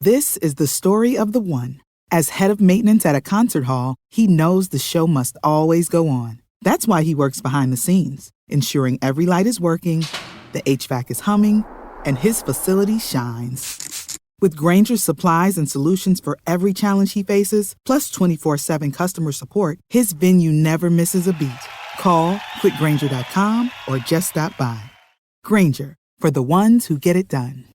This is the story of the one. As head of maintenance at a concert hall, he knows the show must always go on. That's why he works behind the scenes, ensuring every light is working, the HVAC is humming, and his facility shines. With Grainger's supplies and solutions for every challenge he faces, plus 24/7 customer support, his venue never misses a beat. Call quickgrainger.com or just stop by. Grainger, for the ones who get it done.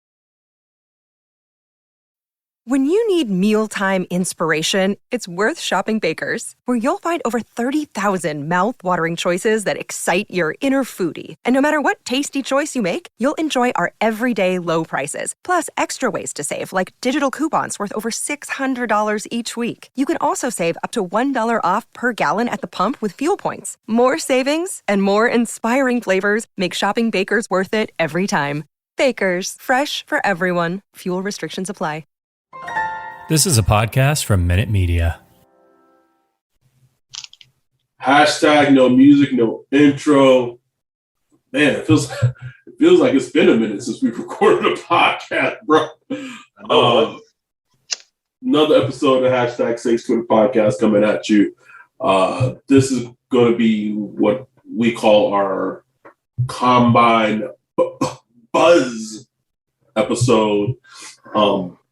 When you need mealtime inspiration, it's worth shopping Baker's, where you'll find over 30,000 mouth-watering choices that excite your inner foodie. And no matter what tasty choice you make, you'll enjoy our everyday low prices, plus extra ways to save, like digital coupons worth over $600 each week. You can also save up to $1 off per gallon at the pump with fuel points. More savings and more inspiring flavors make shopping Baker's worth it every time. Baker's, fresh for everyone. Fuel restrictions apply. This is a podcast from Minute Media. Hashtag no music, no intro. Man, it feels like it's been a minute since we've recorded a podcast, bro. Another episode of Hashtag Safe Twitter Podcast coming at you. This is going to be what we call our Combine Buzz episode.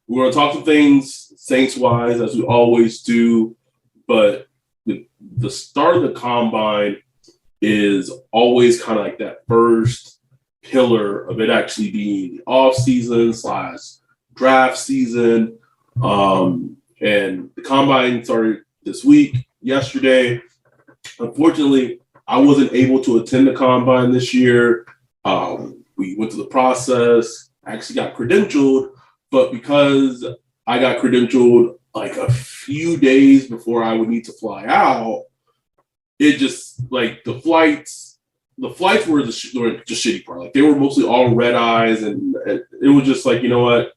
We're going to talk some things Saints-wise, as we always do, but the start of the Combine is always kind of like that first pillar of it actually being the off-season / draft season. And the Combine started this week, yesterday. Unfortunately, I wasn't able to attend the Combine this year. We went through the process, actually got credentialed, but because I got credentialed like a few days before I would need to fly out, it just like the flights were the just shitty part. Like they were mostly all red eyes, and it was just like, you know what?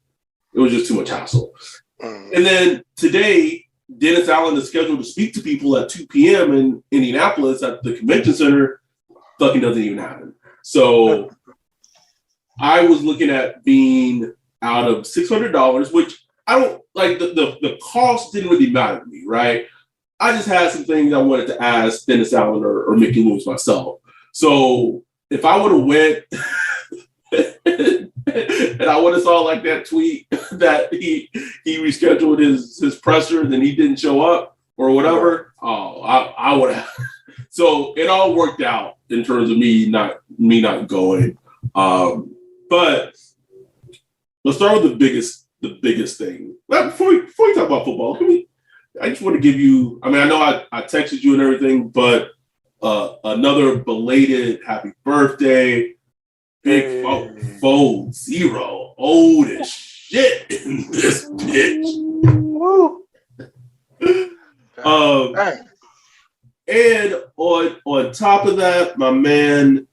It was just too much hassle. And then today, Dennis Allen is scheduled to speak to people at 2 p.m. in Indianapolis at the convention center. Fucking doesn't even happen. So I was looking at being out of $600, which I don't like. The cost didn't really matter to me, right? I just had some things I wanted to ask Dennis Allen or Mickey Lewis myself. So if I would have went and I would have saw like that tweet that he rescheduled his presser, then he didn't show up or whatever, I would have. So it all worked out in terms of me not going. But let's start with the biggest thing. Well, before we talk about football, I just want to give you, I mean, I know I texted you and everything, but another belated happy birthday. Big Fold Zero. Old as shit in this bitch. And on top of that, my man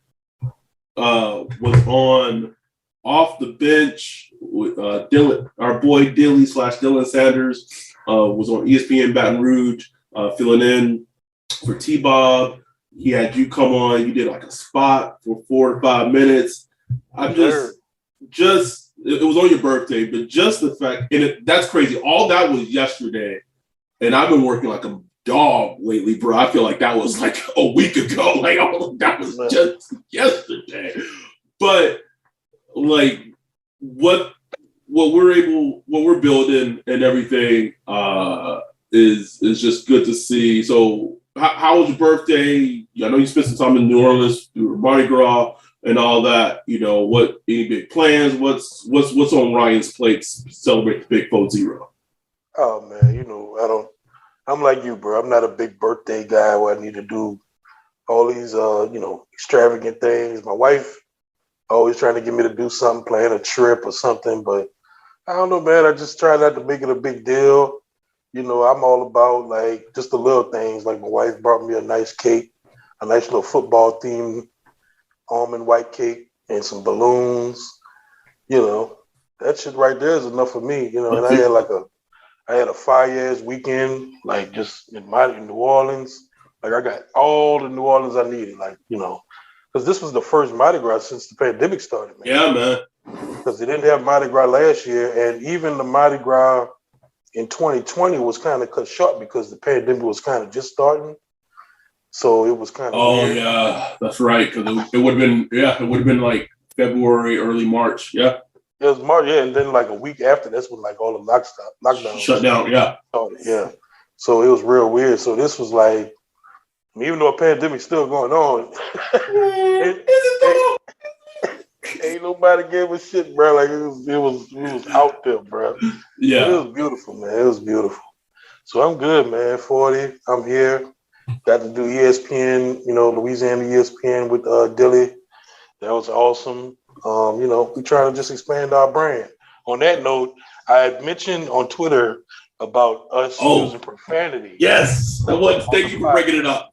was on off the bench with Dylan, our boy Dilly / Dylan Sanders, was on ESPN Baton Rouge, filling in for T-Bob. He had you come on. You did like a spot for 4 to 5 minutes. I'm just it was on your birthday, but just the fact, and that's crazy. All that was yesterday, and I've been working like a dog lately, bro. I feel like that was like a week ago. Like that was just yesterday. But like what we're building and everything is just good to see. So how was your birthday? I know you spent some time in New Orleans through Mardi Gras and all that. You know, any big plans? What's on Ryan's plate to celebrate the Big Fold Zero? Oh man, I'm like you, bro. I'm not a big birthday guy where I need to do all these extravagant things. My wife always trying to get me to do something, plan a trip or something, but I don't know, man. I just try not to make it a big deal. You know, I'm all about like just the little things. Like my wife brought me a nice cake, a nice little football themed almond white cake and some balloons. You know, that shit right there is enough for me. You know, and I had a fire-ass weekend, like just in New Orleans. Like I got all the New Orleans I needed, like, you know, because this was the first Mardi Gras since the pandemic started, man. Yeah, man. because they didn't have Mardi Gras last year, and even the Mardi Gras in 2020 was kind of cut short because the pandemic was kind of just starting. So it was kind of weird. Yeah, that's right. Because it would have been like February, early March. Yeah. It was March, yeah, and then like a week after, that's when like all the lockdowns shut down. Yeah. started. Yeah. So it was real weird. So this was like, even though a pandemic's still going on, ain't nobody gave a shit, bro. Like it was out there, bro. Yeah. But it was beautiful, man. It was beautiful. So I'm good, man. 40. I'm here. Got to do ESPN, Louisiana ESPN with Dilly. That was awesome. We trying to just expand our brand. On that note, I had mentioned on Twitter about us using profanity. Yes. Thank you for bringing it up.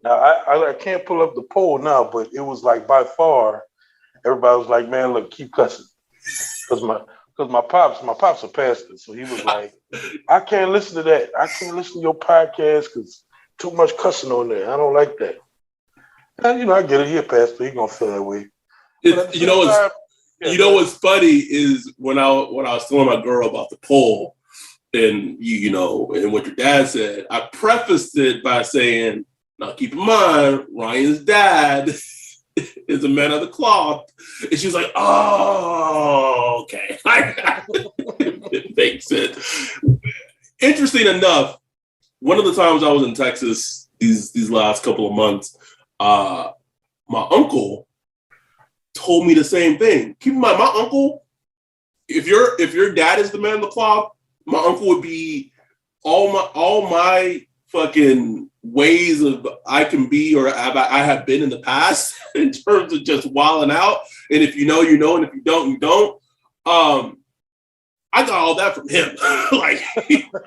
Now, I can't pull up the poll now, but it was like by far, everybody was like, man, look, keep cussing. Because my pops a pastor. So he was like, I can't listen to that. I can't listen to your podcast because too much cussing on there. I don't like that. And, I get it. He a pastor. He going to feel that way. What's funny is when I was telling my girl about the poll and and what your dad said, I prefaced it by saying, now keep in mind, Ryan's dad is a man of the cloth. And she was like, oh, okay. It makes sense. Interesting enough, one of the times I was in Texas these last couple of months, my uncle told me the same thing. Keep in mind, my uncle, if your dad is the man of the cloth, my uncle would be all my fucking ways of I can be or I have been in the past in terms of just wilding out. And if you know, you know, and if you don't, you don't. I got all that from him,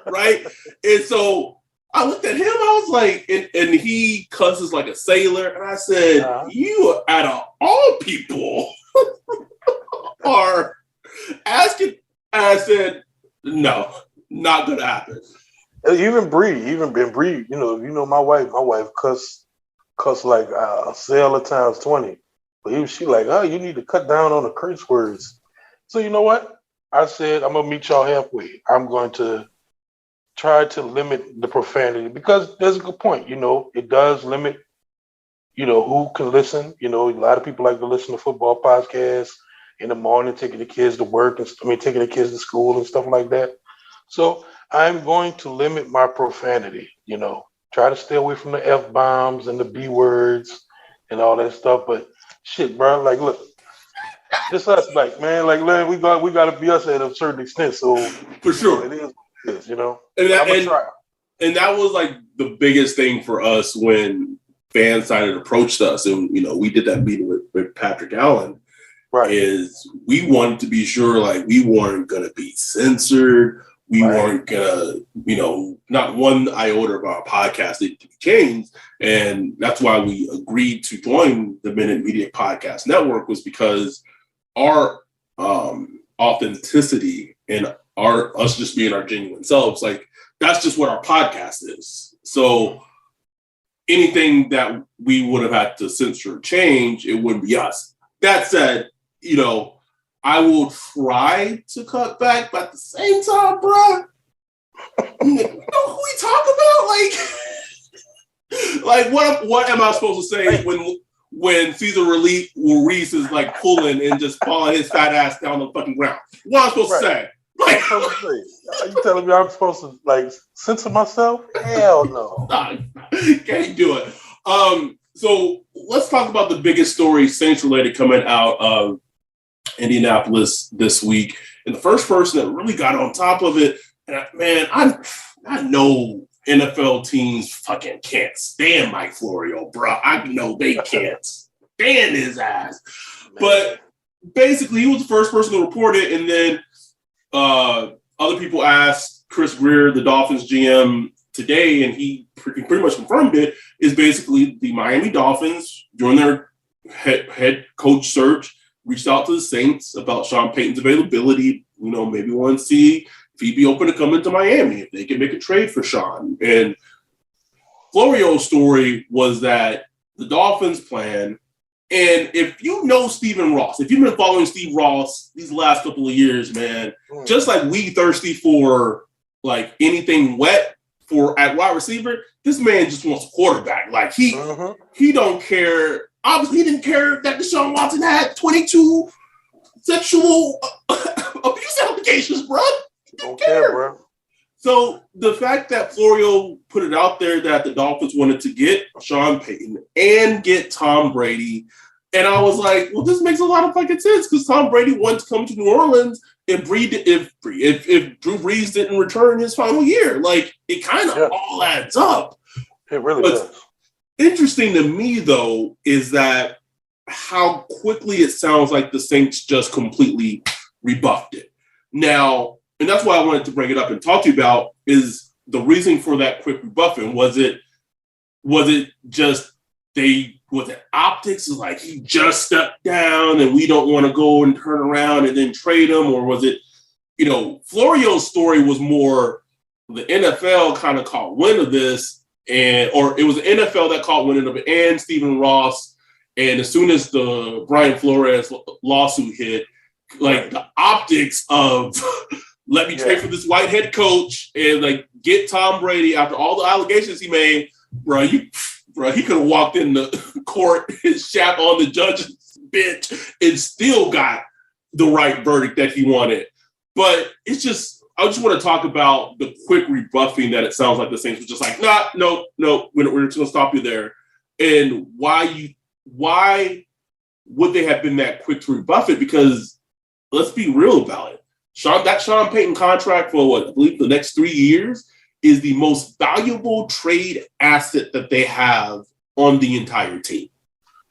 right? And so I looked at him, I was like, and he cusses like a sailor. And I said, you out of all people are asking. And I said, no, not gonna happen. Even Bree, my wife cuss like a sailor times 20. But she like, oh, you need to cut down on the curse words. So you know what? I said, I'm gonna meet y'all halfway. I'm going to try to limit the profanity because there's a good point. It does limit, who can listen. A lot of people like to listen to football podcasts in the morning, taking the kids to work taking the kids to school and stuff like that. So I'm going to limit my profanity, try to stay away from the F-bombs and the B words and all that stuff. But shit, bro, like, look, this us, like, man, like, we got to be us at a certain extent. So for sure, it is what it is, And that was like the biggest thing for us when fans started approached us, and we did that meeting with Patrick Allen. Right, is we wanted to be sure like we weren't gonna be censored. We weren't gonna, not one iota of our podcast needed to be changed. And that's why we agreed to join the Minute Media Podcast Network, was because our authenticity and us just being our genuine selves, like that's just what our podcast is. So anything that we would have had to censor or change, it wouldn't be us. That said, I will try to cut back, but at the same time, bro, who we talk about? Like what am I supposed to say when Cesar Ruiz is like pulling and just falling his fat ass down the fucking ground? What am I supposed to say? Are you telling me I'm supposed to like censor myself? Hell no. Can't do it. So let's talk about the biggest story Saints related coming out of Indianapolis this week. And the first person that really got on top of it, and I know NFL teams fucking can't stand Mike Florio, bro. I know they can't stand his ass. Man. But basically, he was the first person to report it, and then other people asked Chris Greer, the Dolphins GM, today, and he pretty much confirmed it, is basically the Miami Dolphins, during their head coach search, reached out to the Saints about Sean Payton's availability, maybe want to see if he'd be open to coming to Miami, if they could make a trade for Sean. And Florio's story was that the Dolphins' plan, And if you know Stephen Ross, if you've been following Steve Ross these last couple of years, man, just like we thirsty for like anything wet for at wide receiver, this man just wants a quarterback. Like he don't care. Obviously, he didn't care that Deshaun Watson had 22 sexual abuse allegations, bro. Don't care, bro. So the fact that Florio put it out there that the Dolphins wanted to get Sean Payton and get Tom Brady, and I was like, well, this makes a lot of fucking sense because Tom Brady wanted to come to New Orleans if Drew Brees didn't return his final year. Like, it kind of all adds up. It really does. Interesting to me, though, is that how quickly it sounds like the Saints just completely rebuffed it. Now, and that's why I wanted to bring it up and talk to you about is the reason for that quick rebuffing. Was it just was it optics? Like he just stepped down and we don't want to go and turn around and then trade him? Or was it, Florio's story was more the NFL kind of caught wind of this or it was the NFL that caught wind of it and Stephen Ross. And as soon as the Brian Flores lawsuit hit, like the optics of let me trade for this white head coach and like get Tom Brady after all the allegations he made, he could have walked in the court and shat on the judge's bench and still got the right verdict that he wanted. But it's just, I just want to talk about the quick rebuffing that it sounds like the Saints was just like, no, we're just going to stop you there. And why would they have been that quick to rebuff it? Because let's be real about it. That Sean Payton contract for I believe the next 3 years is the most valuable trade asset that they have on the entire team.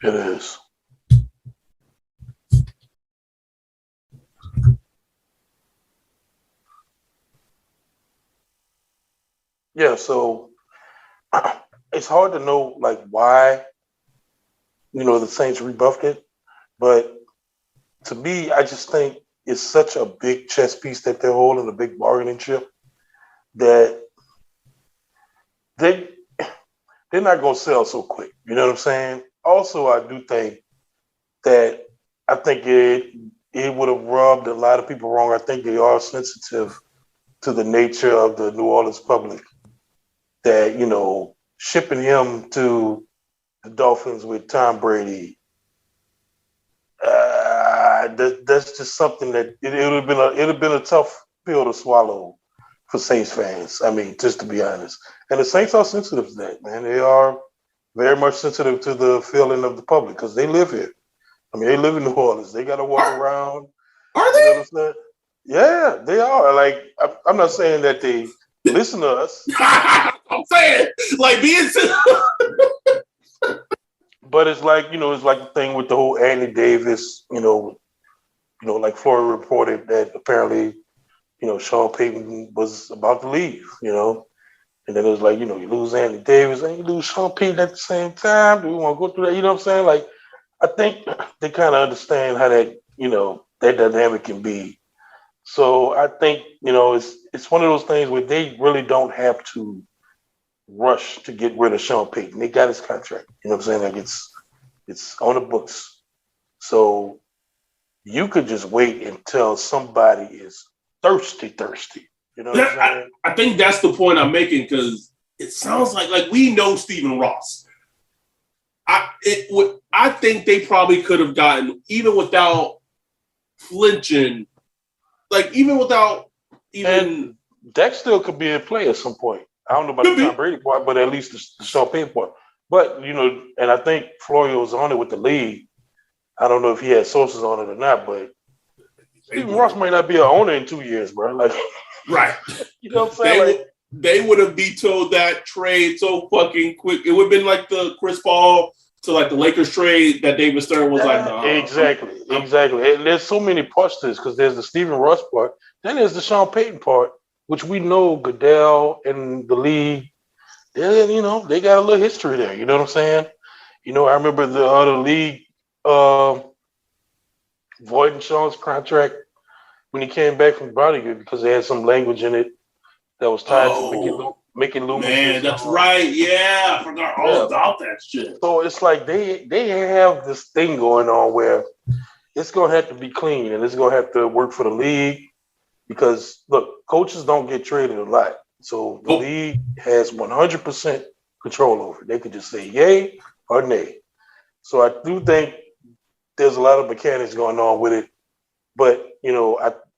It is. Yeah, so it's hard to know like why, the Saints rebuffed it, but to me, I just think it's such a big chess piece that they're holding, a big bargaining chip, that they're not going to sell so quick. You know what I'm saying? Also, I do think that it would have rubbed a lot of people wrong. I think they are sensitive to the nature of the New Orleans public that, shipping him to the Dolphins with Tom Brady, that's just something that it would have been a tough pill to swallow for Saints fans. I mean, just to be honest. And the Saints are sensitive to that, man. They are very much sensitive to the feeling of the public because they live here. I mean, they live in New Orleans. They got to walk around. Are they? You know what I'm saying? Yeah, they are. Like, I'm not saying that they listen to us. I'm saying, like, being but it's like, it's like the thing with the whole Andy Davis, like Florida reported that apparently, Sean Payton was about to leave, and then it was like, you lose Andy Davis and you lose Sean Payton at the same time. Do we want to go through that? You know what I'm saying? Like, I think they kind of understand how that, that dynamic can be. So I think, it's one of those things where they really don't have to rush to get rid of Sean Payton. They got his contract. You know what I'm saying? Like it's on the books. So you could just wait until somebody is thirsty. You know what I'm saying? I think that's the point I'm making because it sounds like we know Stephen Ross. I think they probably could have gotten, even without flinching, like even without even. And that still could be in play at some point. I don't know about the Tom Brady part, but at least the Sean Payton part. But, and I think Florio was on it with the league. I don't know if he had sources on it or not, but Stephen Ross might not be an owner in 2 years, bro. Like, right. You know what I'm saying? They would have vetoed that trade so fucking quick. It would have been like the Chris Paul to like the Lakers trade that David Stern was like, no. Exactly. And there's so many parts to this because there's the Stephen Ross part. Then there's the Sean Payton part, which we know Goodell and the league, they got a little history there. You know what I'm saying? I remember the other league voiding Sean's contract when he came back from Brodigan because they had some language in it that was tied to making Loomis. Man, that's right. Yeah, I forgot all about that shit. So it's like they have this thing going on where it's gonna have to be clean and it's gonna have to work for the league because look, coaches don't get traded a lot, so the league has 100% control over it. They could just say yay or nay. So I do think there's a lot of mechanics going on with it, but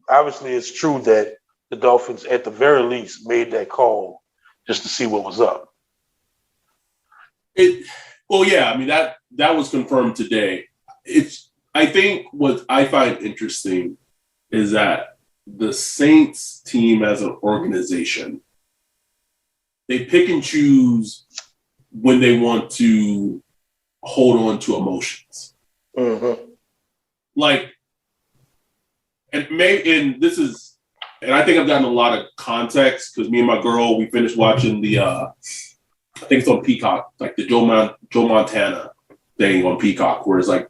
obviously it's true that the Dolphins, at the very least, made that call just to see what was up. I mean that was confirmed today. I think what I find interesting is that the Saints team as an organization, they pick and choose when they want to hold on to emotions. Mm-hmm. Like, and I think I've gotten a lot of context because me and my girl, we finished watching I think it's on Peacock, like the Joe Montana thing on Peacock, where it's like,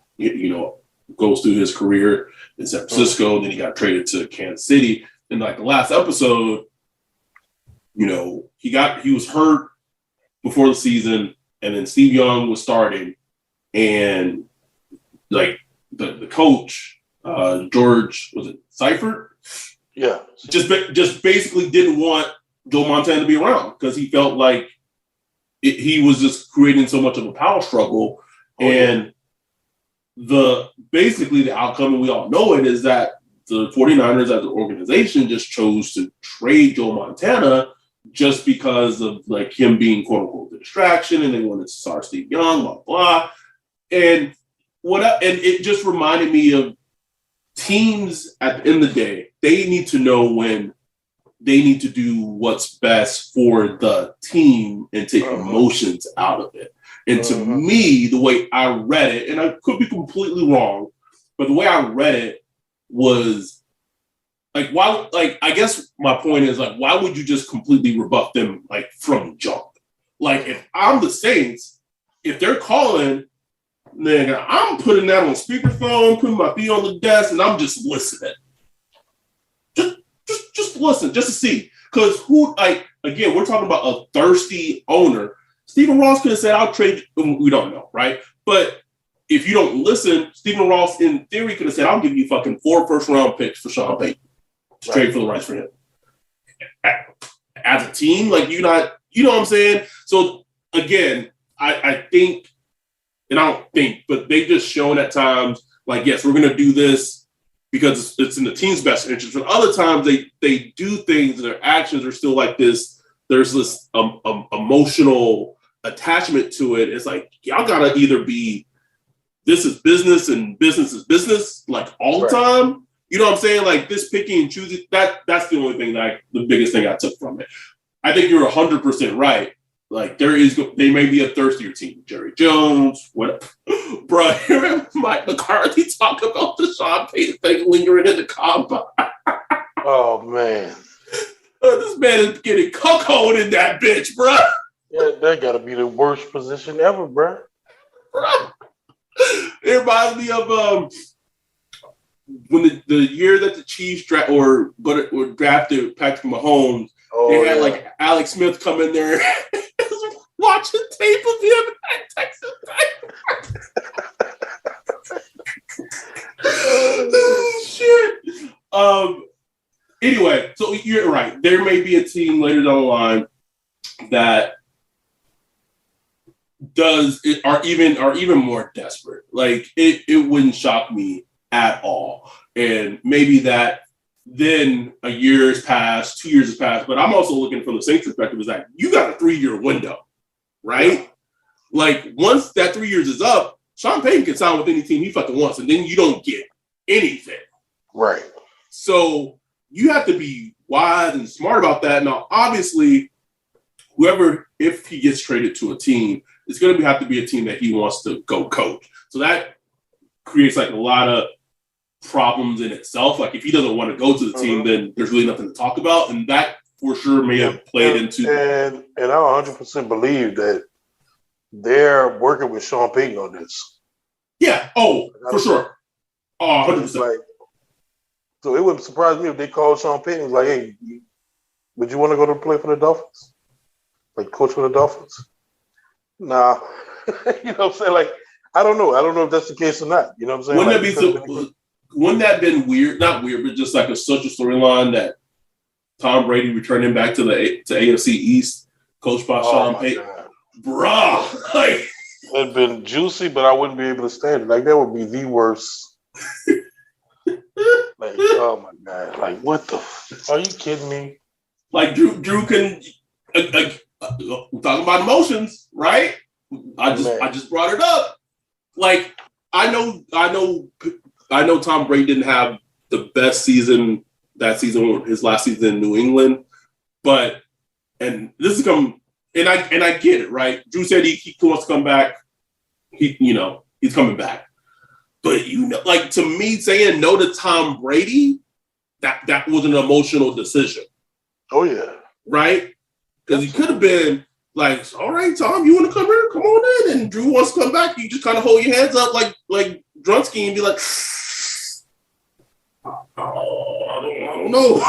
goes through his career in San Francisco, then he got traded to Kansas City. And like the last episode, he was hurt before the season, and then Steve Young was starting, and like the coach, George, was it Seifert? Yeah. Just basically didn't want Joe Montana to be around because he felt like he was just creating so much of a power struggle. Basically the outcome, and we all know it, is that the 49ers as an organization just chose to trade Joe Montana just because of like him being quote unquote the distraction, and they wanted to start Steve Young, blah, blah. And it just reminded me of teams at the end of the day, they need to know when they need to do what's best for the team and take emotions out of it. And to me, the way I read it, and I could be completely wrong, but the way I read it was like, why? Like, I guess my point is like, why would you just completely rebuff them like from jump? Like, if I'm the Saints, if they're calling, nigga, I'm putting that on speakerphone, putting my feet on the desk, and I'm just listening. Just listen, just to see. Because again, we're talking about a thirsty owner. Stephen Ross could have said, I'll trade you. We don't know, right? But if you don't listen, Stephen Ross, in theory, could have said, I'll give you fucking 4 first-round picks for Sean Payton to trade for the rights for him. As a team, like, you know what I'm saying? So, again, I think, and I don't think, but they've just shown at times, like, yes, we're going to do this because it's in the team's best interest. But other times they do things and their actions are still like this. There's this emotional attachment to it. It's like, y'all got to either be, this is business and business is business, like all the time. You know what I'm saying? Like this picking and choosing, that's the only thing the biggest thing I took from it. I think you're 100% right. Like they may be a thirstier team. Jerry Jones, what, bro? Hearing Mike McCarthy talk about the Sean Payton thing lingering in the combine. Oh man, this man is getting cocoed in that bitch, bro. Yeah, that got to be the worst position ever, bro. It reminds me of when the year that the Chiefs drafted Patrick Mahomes. They had like Alex Smith come in there. Watching tape of him at Texas Tech. Shit. Anyway, so you're right. There may be a team later down the line that are even more desperate. Like it wouldn't shock me at all. And maybe that then a year has passed, 2 years has passed. But I'm also looking from the Saints perspective is that you got a 3-year window. Right? Yeah. Like, once that 3 years is up, Sean Payton can sign with any team he fucking wants, and then you don't get anything. Right. So you have to be wise and smart about that. Now, obviously, whoever, if he gets traded to a team, it's going to have to be a team that he wants to go coach. So that creates, like, a lot of problems in itself. Like, if he doesn't want to go to the team, then there's really nothing to talk about, and that for sure may have played into. And I 100% believe that they're working with Sean Payton on this. Yeah. Oh, for sure. Oh, 100%. Like, so it wouldn't surprise me if they called Sean Payton and was like, hey, would you want to go to play for the Dolphins? like coach for the Dolphins? Nah. You know what I'm saying? Like, I don't know. I don't know if that's the case or not. You know what I'm saying? Wouldn't that have been weird? Not weird, but just like a social storyline that Tom Brady returning back to AFC East, coached by Sean Payton. Bruh. Like, it'd been juicy, but I wouldn't be able to stand it. Like, that would be the worst. Like, oh my God. Like, what the are you kidding me? Like, Drew can we're talking about emotions, right? I just brought it up. Like, I know Tom Brady didn't have the best season that season, his last season in New England, but and this is come and I get it, right? Drew said he wants to come back. He's coming back. But like, to me, saying no to Tom Brady, that was an emotional decision. Oh yeah. Right? Because he could have been like, all right, Tom, you want to come here? Come on in. And Drew wants to come back. You just kind of hold your hands up like Drunski and be like, oh, I don't know.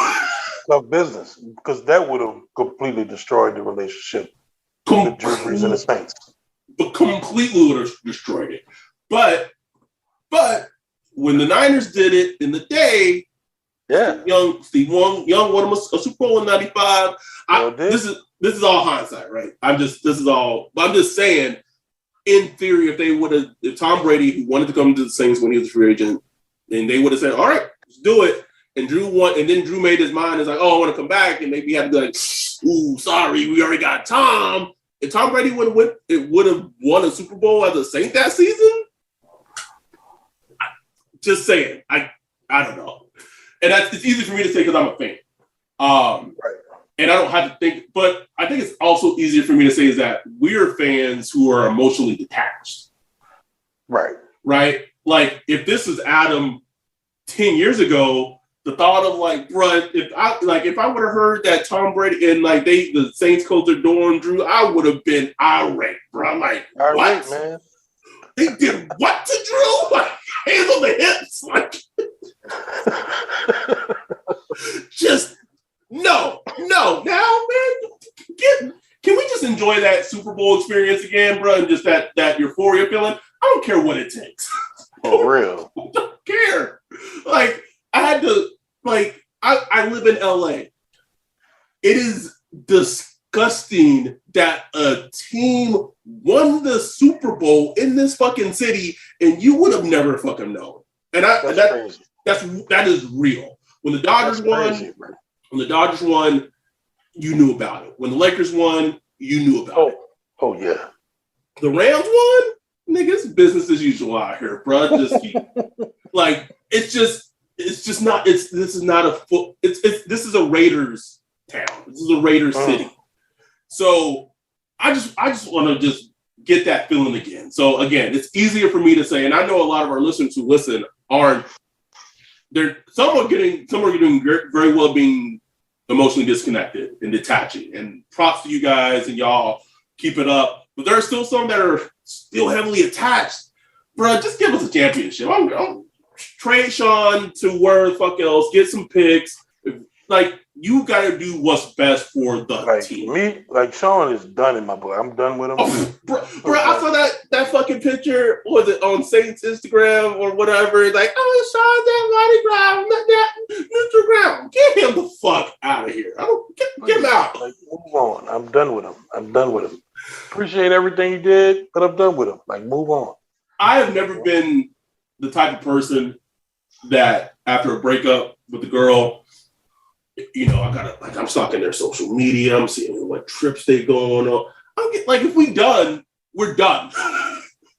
Tough business. Because that would have completely destroyed the relationship with Drew Brees and the Saints. But completely would have destroyed it. But when the Niners did it in the day, Steve Young won a Super Bowl in '95. This is all hindsight, right? I'm just saying, in theory, if Tom Brady, who wanted to come to the Saints when he was a free agent, then they would have said, all right, let's do it. And Drew won, and then Drew made his mind, is like, oh, I want to come back, and maybe he had to be like, ooh, sorry, we already got Tom. If Tom Brady would have won a Super Bowl as a Saint that season, just saying, I don't know. And it's easy for me to say because I'm a fan. Right. And I don't have to think, but I think it's also easier for me to say is that we're fans who are emotionally detached. Right. Right? Like, if this is Adam 10 years ago, the thought of like, bruh, if I would have heard that Tom Brady and like the Saints coach are Dorn Drew, I would have been irate, bro. I'm like, irate, what? Man. They did what to Drew? Like, hands on the hips, like just no. Now, man, can we just enjoy that Super Bowl experience again, bro? And just that euphoria feeling. I don't care what it takes. For real. I don't care. Like, I had to, like, I live in LA. It is disgusting that a team won the Super Bowl in this fucking city and you would have never fucking known. And that is real. When the Dodgers won, you knew about it. When the Lakers won, you knew about it. Oh yeah. The Rams won, nigga, it's business as usual out here, bro. Just keep like this is a Raiders town. This is a Raiders city. So I just want to just get that feeling again. So again, it's easier for me to say, and I know a lot of our listeners who listen some are getting very well being emotionally disconnected and detaching. And props to you guys and y'all, keep it up. But there are still some that are still heavily attached. Bro, just give us a championship. I'm trade Sean to where the fuck else, get some picks. Like, you got to do what's best for the team. Me, like, Sean is done in my book. I'm done with him. Oh, bro, I saw that fucking picture, was it on Saints Instagram or whatever? It's like, oh, Sean's at Mardi Gras, neutral ground. Get him the fuck out of here. Get him out. Like, move on. I'm done with him. Appreciate everything he did, but I'm done with him. Like, move on. I have never been the type of person that after a breakup with the girl, I'm stalking their social media. I'm seeing what trips they go on. If we done, we're done.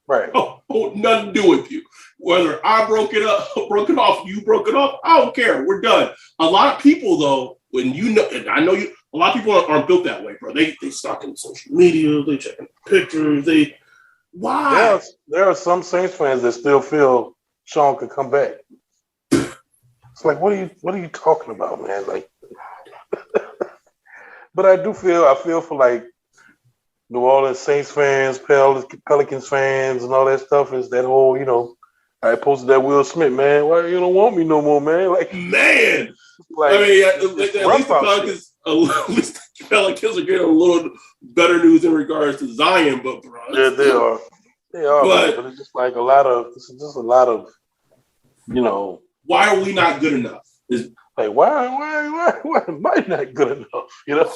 Right. Nothing to do with you. Whether I broke it off, you broke it off, I don't care. We're done. A lot of people, though, and I know you, a lot of people aren't built that way, bro. They stalking social media, they checking pictures, why? There are some Saints fans that still feel Sean could come back. It's like, what are you talking about, man? Like, but I feel for like New Orleans Saints fans, Pelicans fans, and all that stuff. Is that whole, I posted that Will Smith, man. Why you don't want me no more, man? Like, man. Like, at least the Pelicans are getting a little better news in regards to Zion, but bro, yeah, they are. They are, but it's just like a lot of. This is just a lot of, you know. Why are we not good enough? Like why am I not good enough? You know,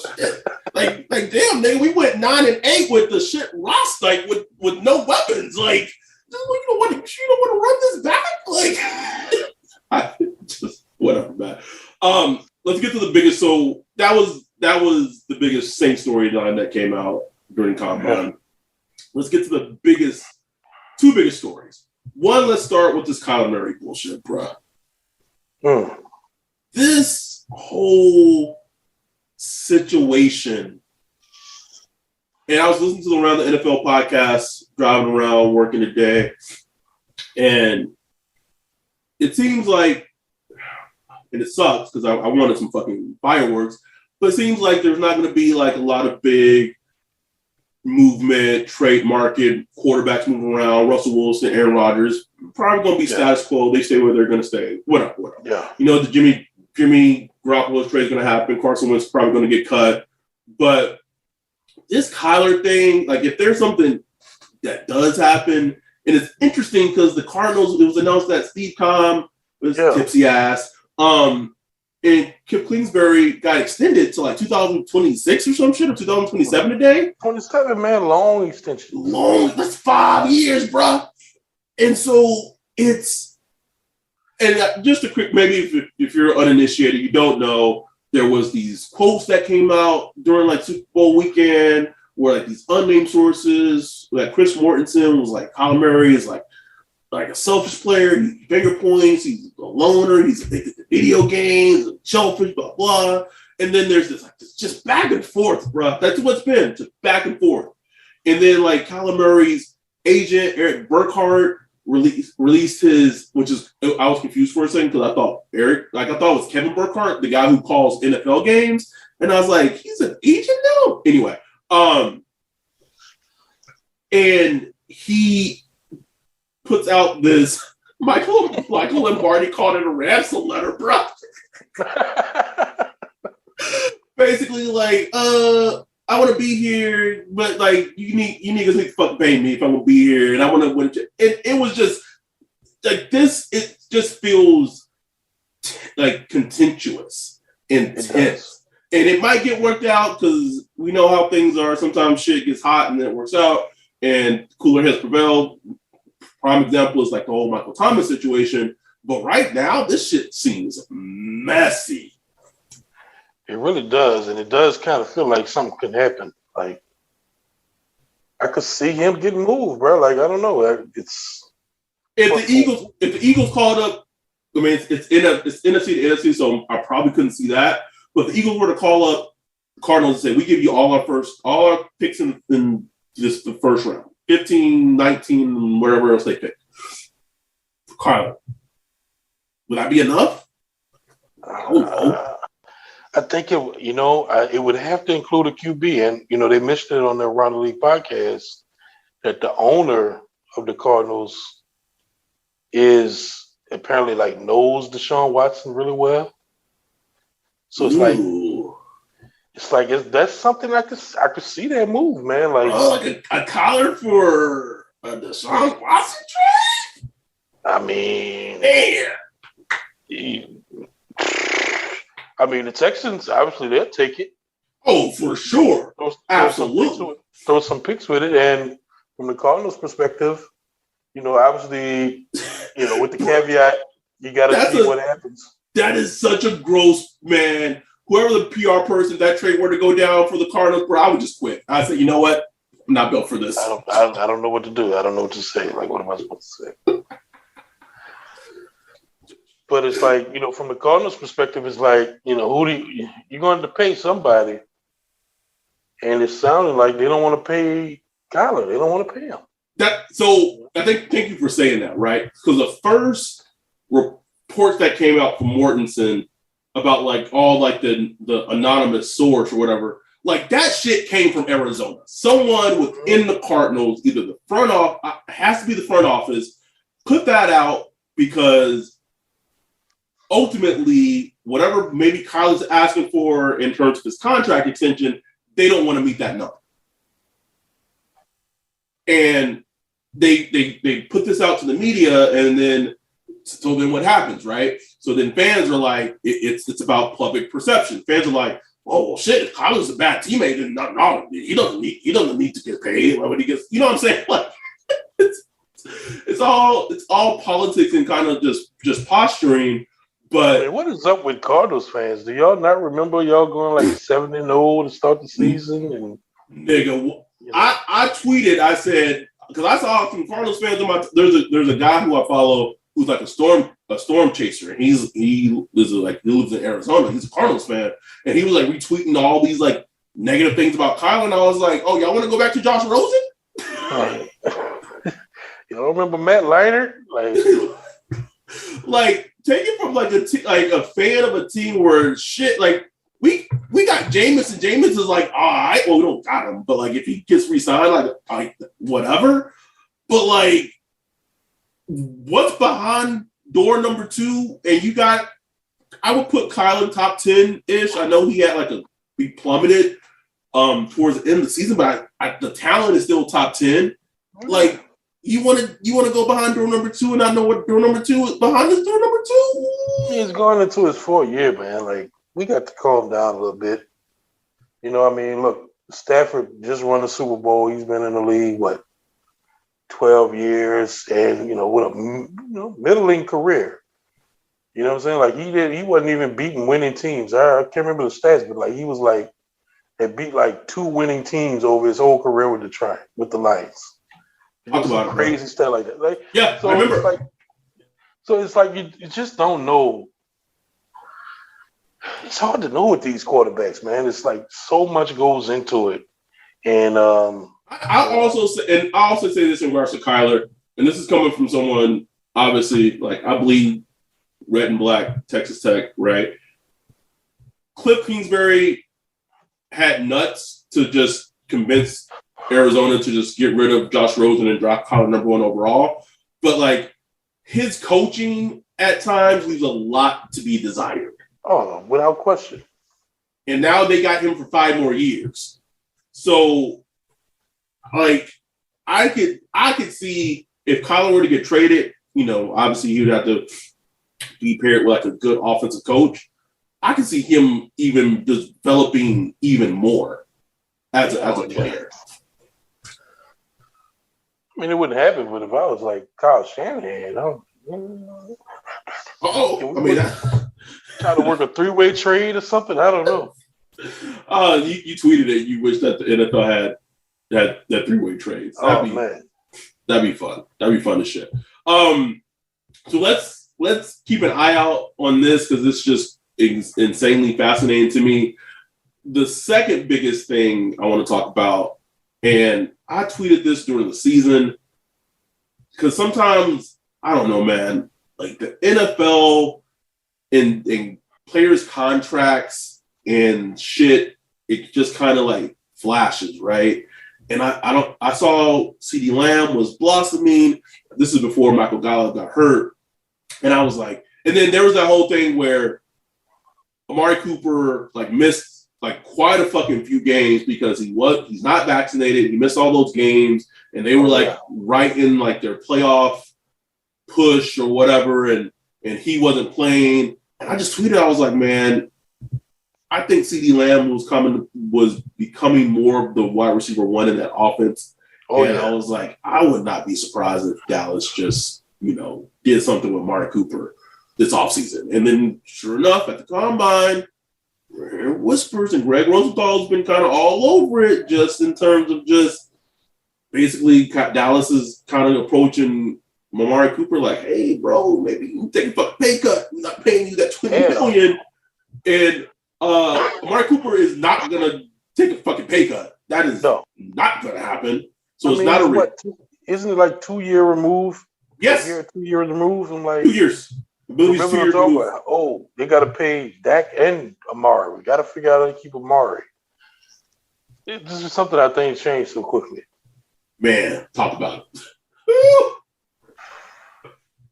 like damn, nigga, we went 9-8 with the shit roster, like with no weapons. Like you don't want to run this back? Like, just whatever, man. Let's get to the biggest. So that was the biggest Saints storyline that came out during Combine. Yeah. Let's get to the two biggest stories. One, let's start with this Kyler Murray bullshit, bro. This whole situation, and I was listening to Around the NFL podcast, driving around, working today, and it seems like, and it sucks because I wanted some fucking fireworks, but it seems like there's not going to be like a lot of big movement, trade market, quarterbacks moving around, Russell Wilson, Aaron Rodgers, probably going to be status quo. They stay where they're going to stay. Whatever. Yeah. You know, the Jimmy Garoppolo's trade is going to happen. Carson Wentz is probably going to get cut. But this Kyler thing, like if there's something that does happen, and it's interesting because the Cardinals, it was announced that Steve Keim was tipsy ass. And Kip Kingsbury got extended to like 2026 or some shit, or 2027 today. 27, man, long extension. Long, that's 5 years, bro. And so it's, and just a quick, maybe if you're uninitiated, you don't know, there was these quotes that came out during like Super Bowl weekend where like these unnamed sources, like Chris Mortensen was like, Kyler Murray is like a selfish player, he finger points, he's a loner, he's addicted to video games, selfish, blah, blah. And then there's this just back and forth, bro. That's what's been, just back and forth. And then like Kyler Murray's agent, Eric Burkhart, released his, which is, I was confused for a second because I thought it was Kevin Burkhart, the guy who calls NFL games. And I was like, he's an agent now? Anyway, and he puts out this, Michael Lombardi called it a ransom letter, bro. Basically, like, I want to be here, but like, you niggas need to fucking pay me if I'm gonna be here, and I want to win. It was just like this. It just feels like contentious, intense, and it might get worked out because we know how things are. Sometimes shit gets hot and then it works out, and cooler heads prevail. Prime example is like the whole Michael Thomas situation. But right now, this shit seems messy. It really does. And it does kind of feel like something can happen. Like, I could see him getting moved, bro. Like, I don't know. If the Eagles called up, I mean, it's NFC to NFC, so I probably couldn't see that. But if the Eagles were to call up the Cardinals and say, we give you all our picks in just the first round. 15, 19, whatever else they pick. Kyler. Would that be enough? I think it would have to include a QB. And, they mentioned it on their Around the League podcast that the owner of the Cardinals is apparently like knows Deshaun Watson really well. So that's something I could see that move, man. Like a collar for a Deshaun Watson trade? I mean, the Texans obviously they'll take it. Oh, for sure, absolutely. Throw some picks with it, and from the Cardinals' perspective, obviously, with the caveat, you got to see what happens. That is such a gross man. Whoever the PR person that trade were to go down for the Cardinals, bro, I would just quit. I said, you know what? I'm not built for this. I don't know what to do. I don't know what to say. Like, what am I supposed to say? But it's like, from the Cardinals' perspective, it's like, who do you're going to pay somebody, and it sounded like they don't want to pay Kyler. They don't want to pay him. So I thank you for saying that, right? Because the first reports that came out from Mortensen about like all like the anonymous source or whatever, like that shit came from Arizona. Someone within the Cardinals, either the front office, has to be the front office, put that out because ultimately whatever maybe Kyle's asking for in terms of his contract extension, they don't want to meet that number. And they put this out to the media, and then what happens, right? So then fans are like, it's about public perception. Fans are like, oh well, shit, if Kyler's a bad teammate, then no, he doesn't need to get paid. Like when he gets, you know what I'm saying? Like it's all politics and kind of just posturing. But man, what is up with Cardinals fans? Do y'all not remember y'all going like 7-0 to start the season? And nigga, I tweeted, I said, because I saw some Cardinals fans on my. There's a guy who I follow who's like a storm chaser, and he lives in Arizona. He's a Cardinals fan, and he was like retweeting all these like negative things about Kyler, and I was like, oh, y'all want to go back to Josh Rosen? You don't remember Matt Leinart? Like take it from like a fan of a team where shit like we got Jameis, and Jameis is like, all right, well we don't got him, but like if he gets re-signed, like whatever. But like, what's behind door number 2? And you got, I would put Kyler top 10-ish. I know he had he plummeted towards the end of the season, but the talent is still top 10. Like, you want to go behind door number 2 and I know what door number 2 is behind this door number 2? He's going into his 4th year, man. Like, we got to calm down a little bit. You know what I mean? Look, Stafford just won the Super Bowl. He's been in the league, 12 years, and with a middling career. You know what I'm saying? Like he wasn't even beating winning teams. I can't remember the stats, but like he was like had beat like 2 winning teams over his whole career with the Lions. Talk about it, crazy stuff like that. Like, yeah, so I remember. It's like you just don't know. It's hard to know with these quarterbacks, man. It's like so much goes into it, and I also say this in regards to Kyler, and this is coming from someone obviously like I bleed red and black, Texas Tech, right? Cliff Kingsbury had nuts to just convince Arizona to just get rid of Josh Rosen and drop Kyler number 1 overall, but like his coaching at times leaves a lot to be desired. Oh, without question. And now they got him for 5 more years, so. Like, I could see if Kyler were to get traded, obviously you'd have to be paired with like a good offensive coach. I could see him even developing even more as a player. I mean, it wouldn't happen, but if I was like Kyle Shanahan, try to work a 3-way trade or something. I don't know. You tweeted it. You wish that the NFL had that 3-way trades. Man, that'd be fun. That'd be fun to shit. So let's keep an eye out on this because it's just insanely fascinating to me. The second biggest thing I want to talk about, and I tweeted this during the season because sometimes I don't know, man. Like the NFL and players' contracts and shit, it just kind of like flashes, right? And I saw CeeDee Lamb was blossoming. This is before Michael Gallup got hurt. And I was like, and then there was that whole thing where Amari Cooper like missed like quite a fucking few games because he's not vaccinated. He missed all those games and they were like right in like their playoff push or whatever. And he wasn't playing. And I just tweeted, I was like, man, I think CeeDee Lamb was becoming more of the wide receiver 1 in that offense. I was like, I would not be surprised if Dallas just, did something with Amari Cooper this offseason. And then sure enough, at the combine, whispers and Greg Rosenthal's been kind of all over it just in terms of just basically Dallas is kind of approaching Amari Cooper like, hey, bro, maybe you can take a fucking pay cut. I'm not paying you that $20 million. And Amari Cooper is not going to take a fucking pay cut. That is not going to happen. So it's not isn't it like 2-year remove? Yes. 2 years removed. I'm like 2 years. I believe it's 2 years removed. Oh, they got to pay Dak and Amari. We got to figure out how to keep Amari. This is something I think changed so quickly. Man, talk about it.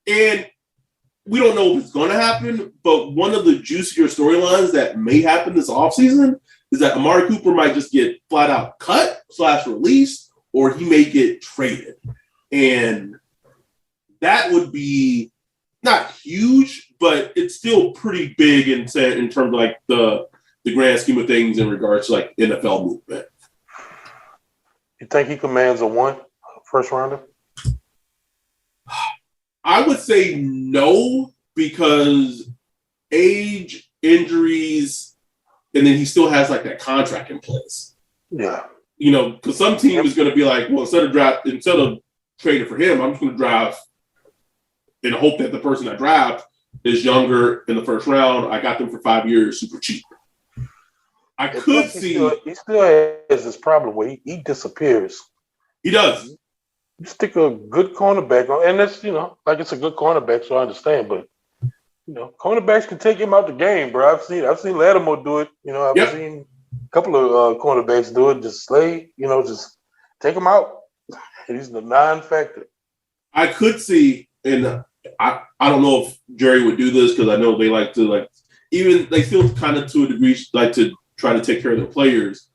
And we don't know if it's going to happen, but one of the juicier storylines that may happen this offseason is that Amari Cooper might just get flat out cut / released, or he may get traded. And that would be not huge, but it's still pretty big in terms of like the grand scheme of things in regards to like NFL movement. You think he commands a first rounder? I would say no, because age, injuries, and then he still has like that contract in place. Yeah. You know, because some team is going to be like, well, instead of trading for him, I'm just going to draft in the hope that the person I draft is younger in the first round. I got them for 5 years, super cheap. I could see. He still has this problem where he disappears. He does. You stick a good cornerback on, and that's, like it's a good cornerback, so I understand. But cornerbacks can take him out the game, bro. I've seen Lattimore do it. I've seen a couple of cornerbacks do it. Just just take him out. He's the non-factor. I could see, and I don't know if Jerry would do this, because I know they like to even they still kind of to a degree like to try to take care of their players.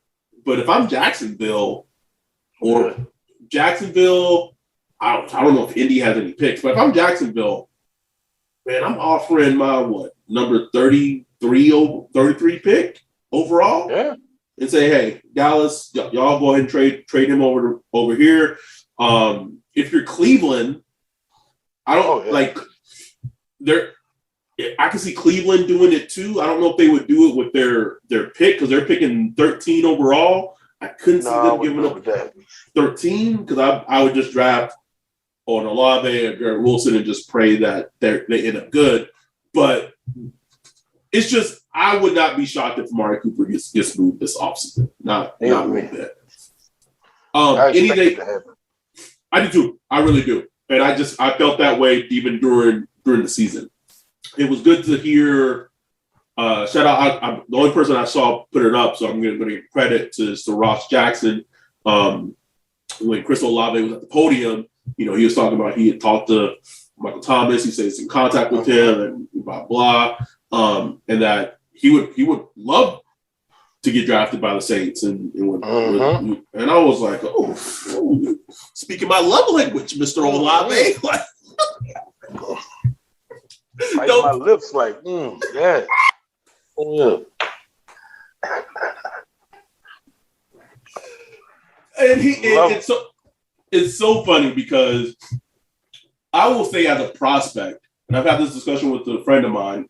But if I'm Jacksonville, I don't know if Indy has any picks, but if I'm Jacksonville, man, I'm offering my number 33 pick overall. Yeah. And say, hey, Dallas, y'all go ahead and trade him over here. If you're Cleveland, I can see Cleveland doing it too. I don't know if they would do it with their pick, because they're picking 13 overall. I couldn't see them giving up 13, because I would just draft on Olave or Garrett Wilson and just pray that they end up good. But it's just, I would not be shocked if Amari Cooper gets moved this offseason. Not one bit. I do too. I really do. And I felt that way even during the season. It was good to hear. Shout out! The only person I saw put it up, so I'm going to give credit to Ross Jackson. When Chris Olave was at the podium, he was talking about he had talked to Michael Thomas. He said he's in contact with him and blah blah, and that he would love to get drafted by the Saints. And I was like, oh, speaking my love language, Mr. Olave. My lips like, yeah. Oh, yeah. And it's so funny, because I will say, as a prospect, and I've had this discussion with a friend of mine,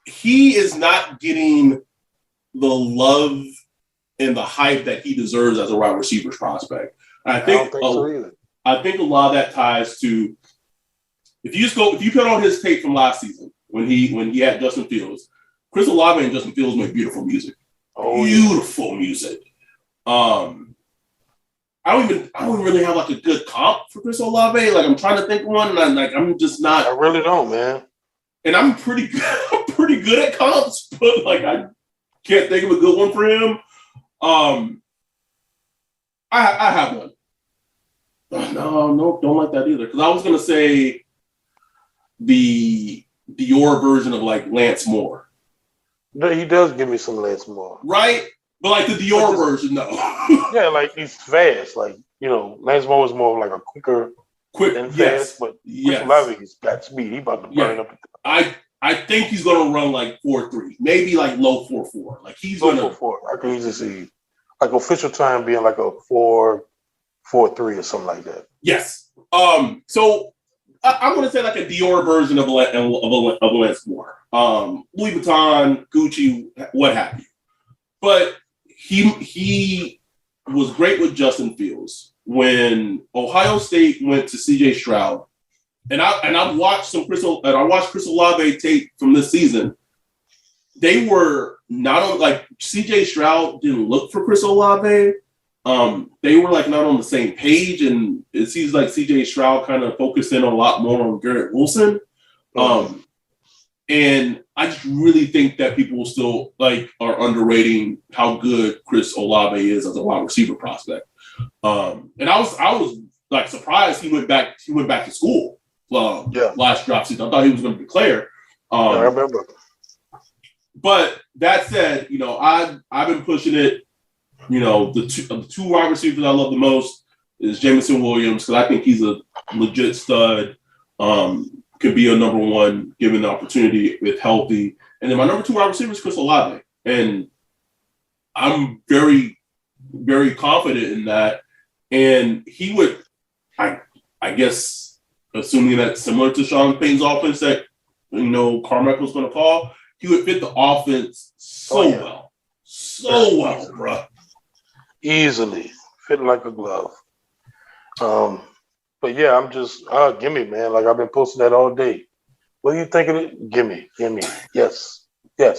he is not getting the love and the hype that he deserves as a wide receiver prospect. I don't think so either. I think a lot of that ties to, if you put on his tape from last season when he had Justin Fields, Chris Olave and Justin Fields make beautiful music. Beautiful music. I don't even really have like a good comp for Chris Olave. Like, I'm trying to think of one, and I'm just not. I really don't, man. And I'm pretty good. I'm pretty good at comps, but like I can't think of a good one for him. I have one. No, don't like that either. Because I was gonna say the Dior version of like Lance Moore. No, he does give me some Lance Moore, right? But like the Dior version, though. Yeah, like he's fast. Like, Lance Moore was more of like a quick and fast. But Olave, he's got speed. He about to burn up. I think he's gonna run like 4.3, maybe like low 4.4. Like he's low gonna 4.4. I can easily see like official time being like a 4.3 or something like that. Yes. So I'm gonna say like a Dior version of Lance Moore. Louis Vuitton, Gucci, what have you. But he was great with Justin Fields. When Ohio State went to CJ Stroud, and I watched Chris Olave tape from this season. They were not on, like, CJ Stroud didn't look for Chris Olave. They were like not on the same page, and it seems like CJ Stroud kind of focused in a lot more on Garrett Wilson. And I just really think that people still are underrating how good Chris Olave is as a wide receiver prospect. And I was like surprised he went back to school last draft season. I thought he was going to declare. I remember. But that said, I've been pushing it the two wide receivers I love the most is Jameson Williams, because I think he's a legit stud. Could be a number one given the opportunity if healthy. And then my number two wide receiver is Chris Olave. And I'm very, very confident in that. And he would, I guess, assuming that's similar to Sean Payton's offense that, Carmichael's going to call, he would fit the offense well. So well, bro. Easily. Fit like a glove. But yeah, I'm just, gimme, man. Like, I've been posting that all day. What do you think of it? Gimme. Yes. Like,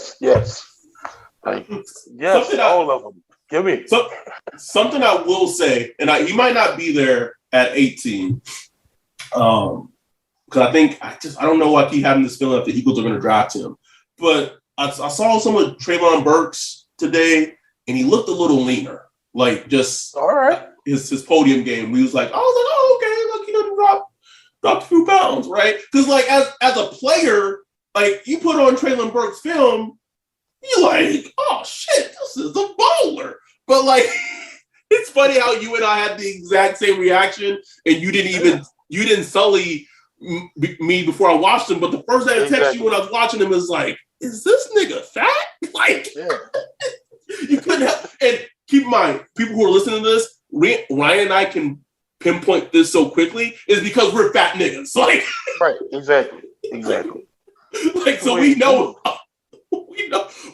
yes, all of them. Gimme. Something I will say, and he might not be there at 18, because I don't know why I keep having this feeling that the Eagles are going to draft him. But I saw some of Treylon Burks today, and he looked a little leaner. Like, just all right. His podium game. We was like, oh, okay, look, he doesn't dropped a few pounds, right? Because like as a player, like you put on Treylon Burks' film, you're like, oh shit, this is a bowler. But like, it's funny how you and I had the exact same reaction, and you didn't sully me before I watched him. But the first day I texted you when I was watching him is like, is this nigga fat? Like, you couldn't help. And keep in mind, people who are listening to this, Ryan and I can pinpoint this so quickly is because we're fat niggas. Like, right, exactly. Like, so we know,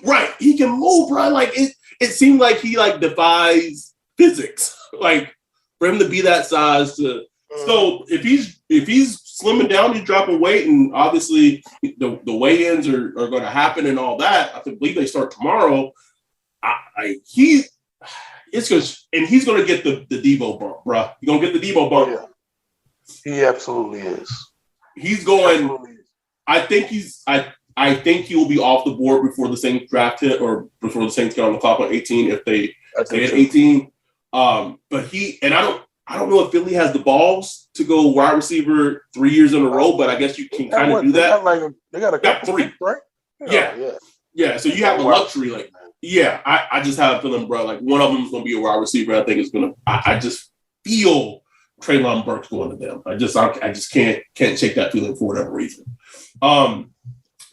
right? He can move, bro. Like, it seemed like he like defies physics. Like, for him to be that size to. So if he's slimming down, he's dropping weight, and obviously the weigh-ins are going to happen and all that. I believe they start tomorrow. It's good, and he's going to get the Debo bump, bro. He's going to get the Debo bump. Yeah. He absolutely is. He's going. I think he will be off the board before the Saints draft him, or before the Saints get on the clock on 18 if they stay at 18. But I don't know if Philly has the balls to go wide receiver 3 years in a row, but I guess you can kind of do that. They got a couple three, right? Yeah. So you have a luxury, like. Yeah, I just have a feeling, bro, like one of them is going to be a wide receiver. I think it's going to – I just feel Treylon Burks going to them. I just can't shake that feeling for whatever reason.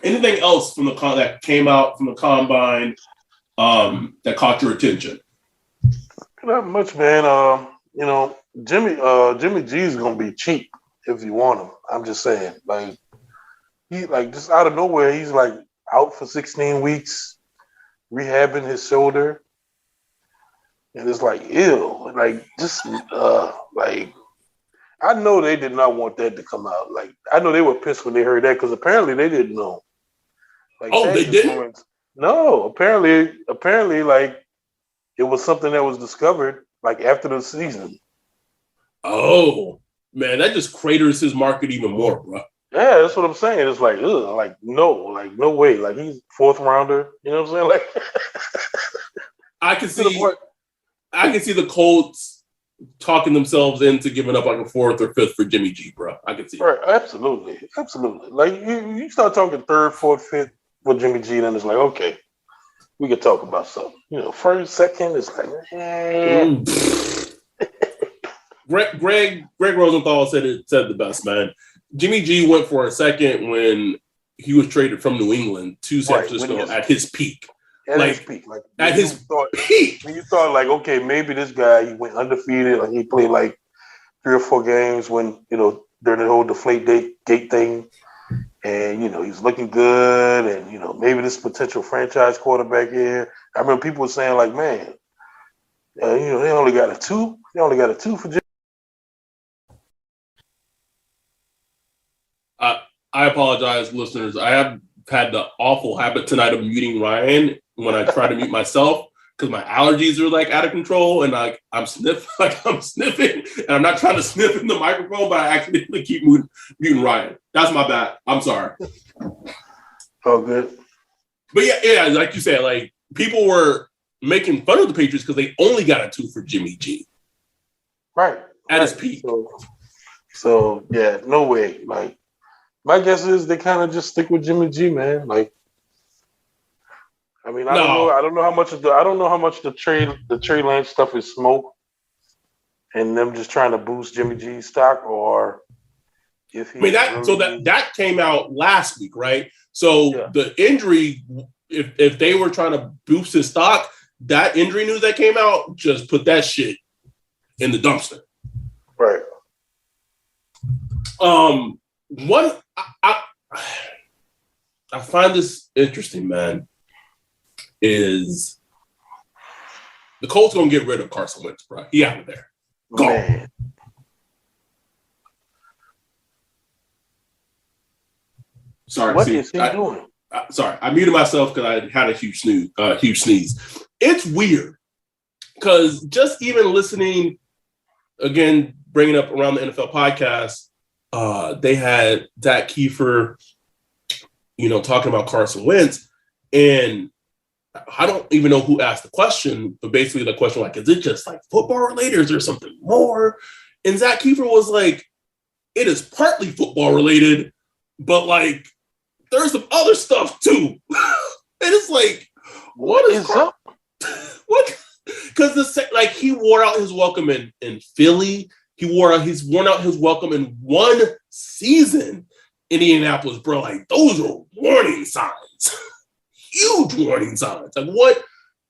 Anything else from that came out from the combine that caught your attention? Not much, man. Jimmy G is going to be cheap if you want him. I'm just saying. Like, he just out of nowhere, he's like out for 16 weeks. Rehabbing his shoulder, and it's like, ew, like just like I know they did not want that to come out. Like I know they were pissed when they heard that because apparently they didn't know. Like, they didn't? No, apparently, like it was something that was discovered like after the season. Oh man, that just craters his market even more, bro. Yeah, that's what I'm saying. It's like, ugh, no way. Like he's fourth rounder. You know what I'm saying? Like, I can see the Colts talking themselves into giving up like a fourth or fifth for Jimmy G, bro. I can see. Right, absolutely. Like you start talking third, fourth, fifth for Jimmy G, then it's like, okay, we could talk about something. First, second, it's like, Greg Rosenthal said the best, man. Jimmy G went for a second when he was traded from New England to San Francisco at his peak. When you thought, like, okay, maybe this guy, he went undefeated, like he played like 3 or 4 games when, during the whole deflate gate thing, and, he's looking good, and, maybe this potential franchise quarterback here. I remember people were saying, like, man, they only got a 2. They only got a 2 for Jimmy. I apologize, listeners. I have had the awful habit tonight of muting Ryan when I try to mute myself because my allergies are like out of control and I'm sniffing, and I'm not trying to sniff in the microphone, but I accidentally keep muting Ryan. That's my bad. I'm sorry. Oh, good. But yeah, like you said, like people were making fun of the Patriots because they only got a 2 for Jimmy G. Right. At his peak. So yeah, no way. Like, my guess is they kind of just stick with Jimmy G, man. Like, I mean, I don't know how much the Trey Lance stuff is smoke, and them just trying to boost Jimmy G's stock, or if he. That came out last week, right? So the injury, if they were trying to boost his stock, that injury news that came out just put that shit in the dumpster. Right. I find this interesting, man, is the Colts gonna get rid of Carson Wentz, bro. He out of there. Go. Man. Sorry. What is he doing? Sorry, I muted myself because I had a huge sneeze. It's weird because just even listening, again, bringing up around the NFL podcast, they had Zach Kiefer, talking about Carson Wentz, and I don't even know who asked the question, but basically the question is it just like football related, or is there something more? And Zach Kiefer was like, it is partly football related, but like there's some other stuff too. And it's like, what is up? What? Because he wore out his welcome in Philly. He's worn out his welcome in one season in Indianapolis, bro. Like, those are warning signs. Huge warning signs. Like,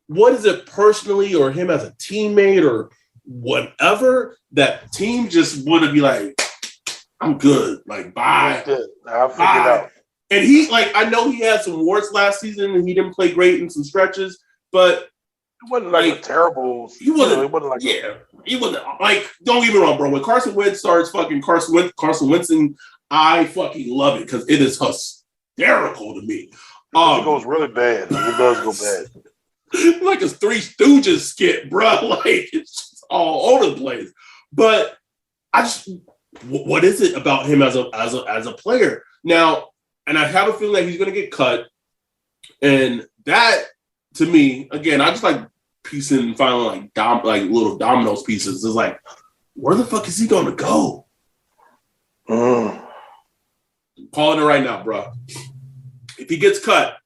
what is it personally, or him as a teammate, or whatever, that team just want to be like, I'm good. Like, bye. I'll figure it out. And he, I know he had some warts last season and he didn't play great in some stretches, but it wasn't like a terrible. He wasn't. He wasn't like. Don't get me wrong, bro. When Carson Wentz starts fucking Carson Wentz, and I fucking love it because it is hysterical to me. It goes really bad. It does go bad. Like a Three Stooges skit, bro. Like, it's just all over the place. But what is it about him as a player now? And I have a feeling that he's going to get cut. And that, to me, again, I just like piecing and finding like little dominoes pieces. It's like, where the fuck is he going to go? I'm calling it right now, bro. If he gets cut,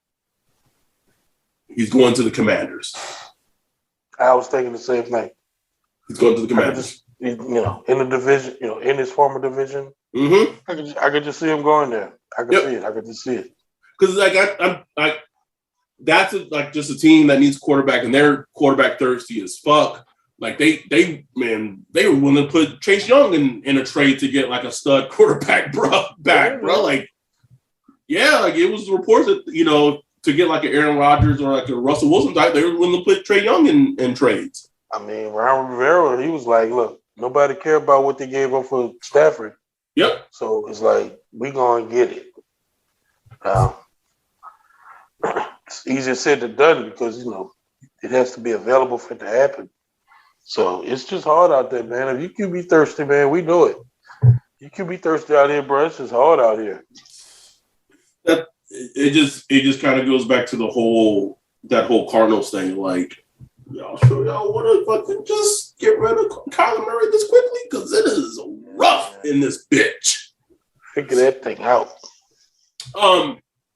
he's going to the Commanders. I was thinking the same thing. He's going to the Commanders. In the division, in his former division. Mm-hmm. I could just see him going there. I could see it. I could just see it. Because that's just a team that needs a quarterback, and they're quarterback thirsty as fuck. Like they were willing to put Chase Young in a trade to get like a stud quarterback, bro. Like, yeah, like it was reports that to get like an Aaron Rodgers or like a Russell Wilson type, they were willing to put Trey Young in trades. I mean, Ron Rivera, he was like, look, nobody care about what they gave up for Stafford. Yep. So it's like, we gonna get it. It's easier said than done because, it has to be available for it to happen. So it's just hard out there, man. If you can be thirsty, man, we know it. You can be thirsty out here, bro. It's just hard out here. It just kind of goes back to that whole Cardinals thing. Like, y'all sure y'all want to fucking just get rid of Kyler Murray this quickly? Because it is rough in this bitch. Figure that thing out.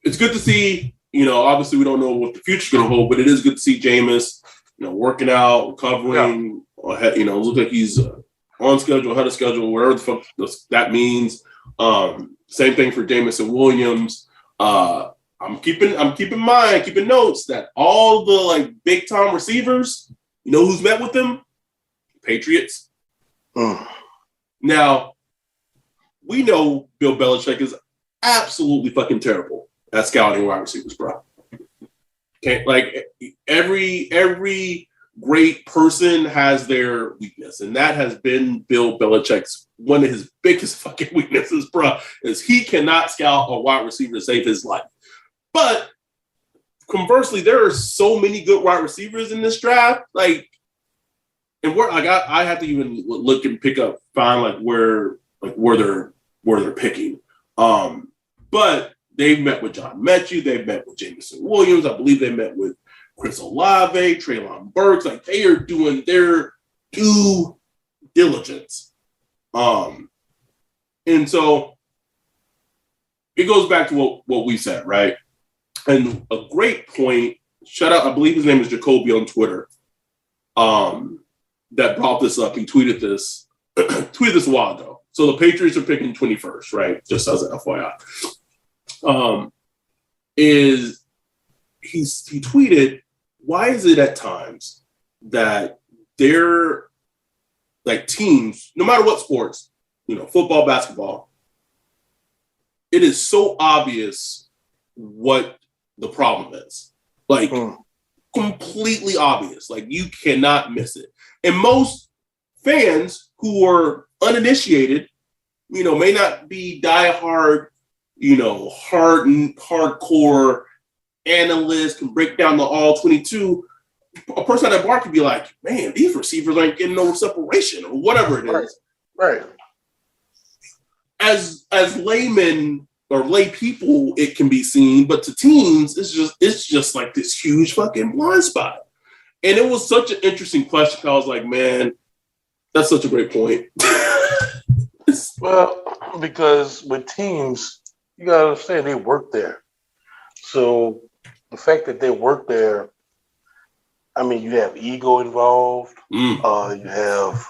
It's good to see, obviously we don't know what the future's going to hold, but it is good to see Jameis, working out, recovering. Yeah. It looks like he's on schedule, ahead of schedule, whatever the fuck that means. Same thing for Jameson Williams. I'm keeping notes that all the big time receivers, who's met with them? Patriots. Now, we know Bill Belichick is absolutely fucking terrible at scouting wide receivers, bro. Okay, every great person has their weakness, and that has been Bill Belichick's one of his biggest fucking weaknesses, bro, is he cannot scout a wide receiver to save his life. But conversely, there are so many good wide receivers in this draft, I have to even look and find where they're picking. But they've met with John Mechie, they've met with Jameson Williams, I believe they met with Chris Olave, Treylon Burks. They are doing their due diligence. And so it goes back to what we said, right? And a great point shout out, I believe his name is Jacoby on Twitter, that brought this up. He tweeted this a while ago. So the Patriots are picking 21st, right? Just as an FYI. He tweeted, why is it at times that they're like teams, no matter what sports, football, basketball, it is so obvious what the problem is. Like completely obvious. Like you cannot miss it. And most fans who are uninitiated, may not be diehard, hardcore analysts, can break down the all 22. A person at that bar could be like, man, these receivers ain't getting no separation or whatever it is. Right. As laymen or lay people, it can be seen, but to teams, it's just like this huge fucking blind spot. And it was such an interesting question. I was like, man, that's such a great point. Well, because with teams, you gotta understand they work there. So the fact that they work there, I mean, you have ego involved. You have,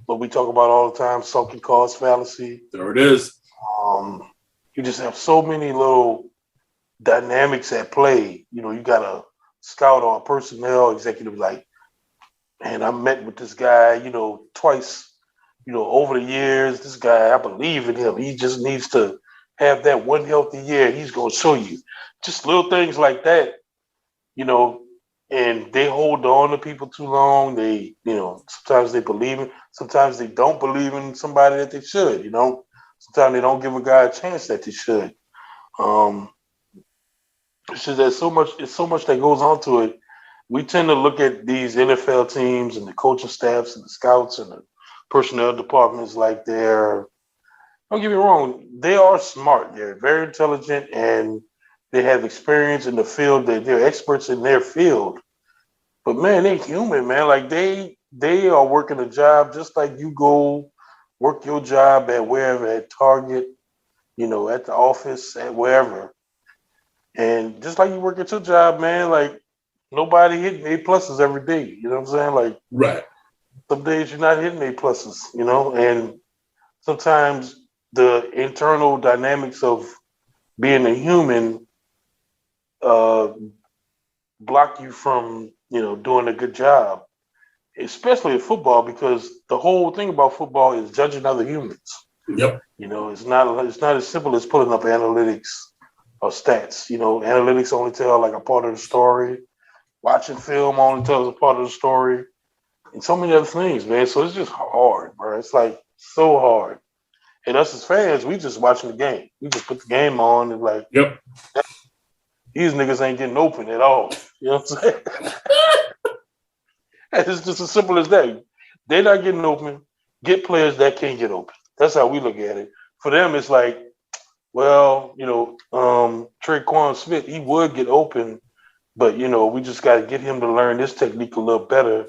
what we talk about all the time, sunken cost fallacy. There it is. You just have so many little dynamics at play. You got to scout on personnel executive like, man, I met with this guy, twice, over the years. This guy, I believe in him. He just needs to have that one healthy year. He's going to show you. Just little things like that, and they hold on to people too long. They, sometimes they believe in, sometimes they don't believe in somebody that they should, Sometimes they don't give a guy a chance that they should. It's just there's so much that goes on to it. We tend to look at these NFL teams and the coaching staffs and the scouts and the personnel departments like don't get me wrong, they are smart. They're very intelligent and they have experience in the field. They're experts in their field. But man, they're human, man. Like they are working a job just like you go work your job at wherever, at Target, at the office, at wherever. And just like you work at your job, man, like nobody hitting A pluses every day. You know what I'm saying? Like, right. Some days you're not hitting A pluses, and sometimes the internal dynamics of being a human block you from, doing a good job. Especially in football, because the whole thing about football is judging other humans. Yep. It's not as simple as pulling up analytics or stats. Analytics only tell like a part of the story. Watching film only tells a part of the story, and so many other things, man. So it's just hard, bro. It's like so hard. And us as fans, we just watching the game. We just put the game on and like, yep, these niggas ain't getting open at all. You know what I'm saying? It's just as simple as that. They're not getting open. Get players that can't get open. That's how we look at it. For them, it's like, well, Traquan Smith, he would get open, but, we just got to get him to learn this technique a little better.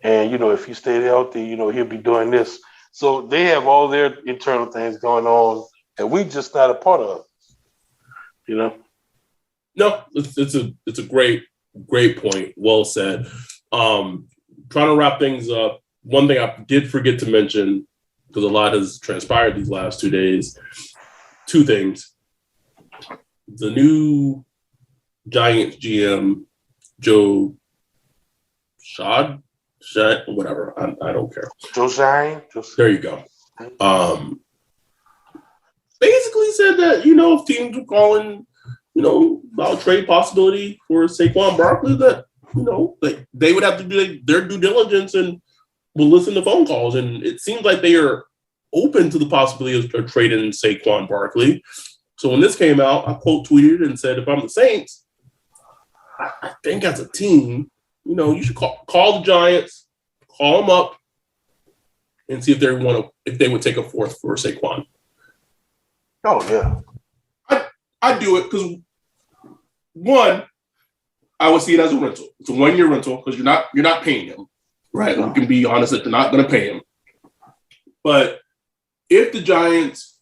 And, if he stayed healthy, he'll be doing this. So they have all their internal things going on, and we just not a part of it, No, it's a great point. Well said. Trying to wrap things up, one thing I did forget to mention, because a lot has transpired these last 2 days, two things. The new Giants GM, Joe Shad, whatever, I don't care. Joe Shine. There you go. Basically said that, if teams were calling, about trade possibility for Saquon Barkley, that they would have to do their due diligence and will listen to phone calls. And it seems like they are open to the possibility of trading Saquon Barkley. So when this came out, I quote tweeted and said, if I'm the Saints, I think as a team, you should call the Giants, call them up, and see if they would take a fourth for Saquon. Oh yeah, I do it because one, I would see it as a rental. It's a 1-year rental because you're not paying him, right? We can be honest that you're not going to pay him. But if the Giants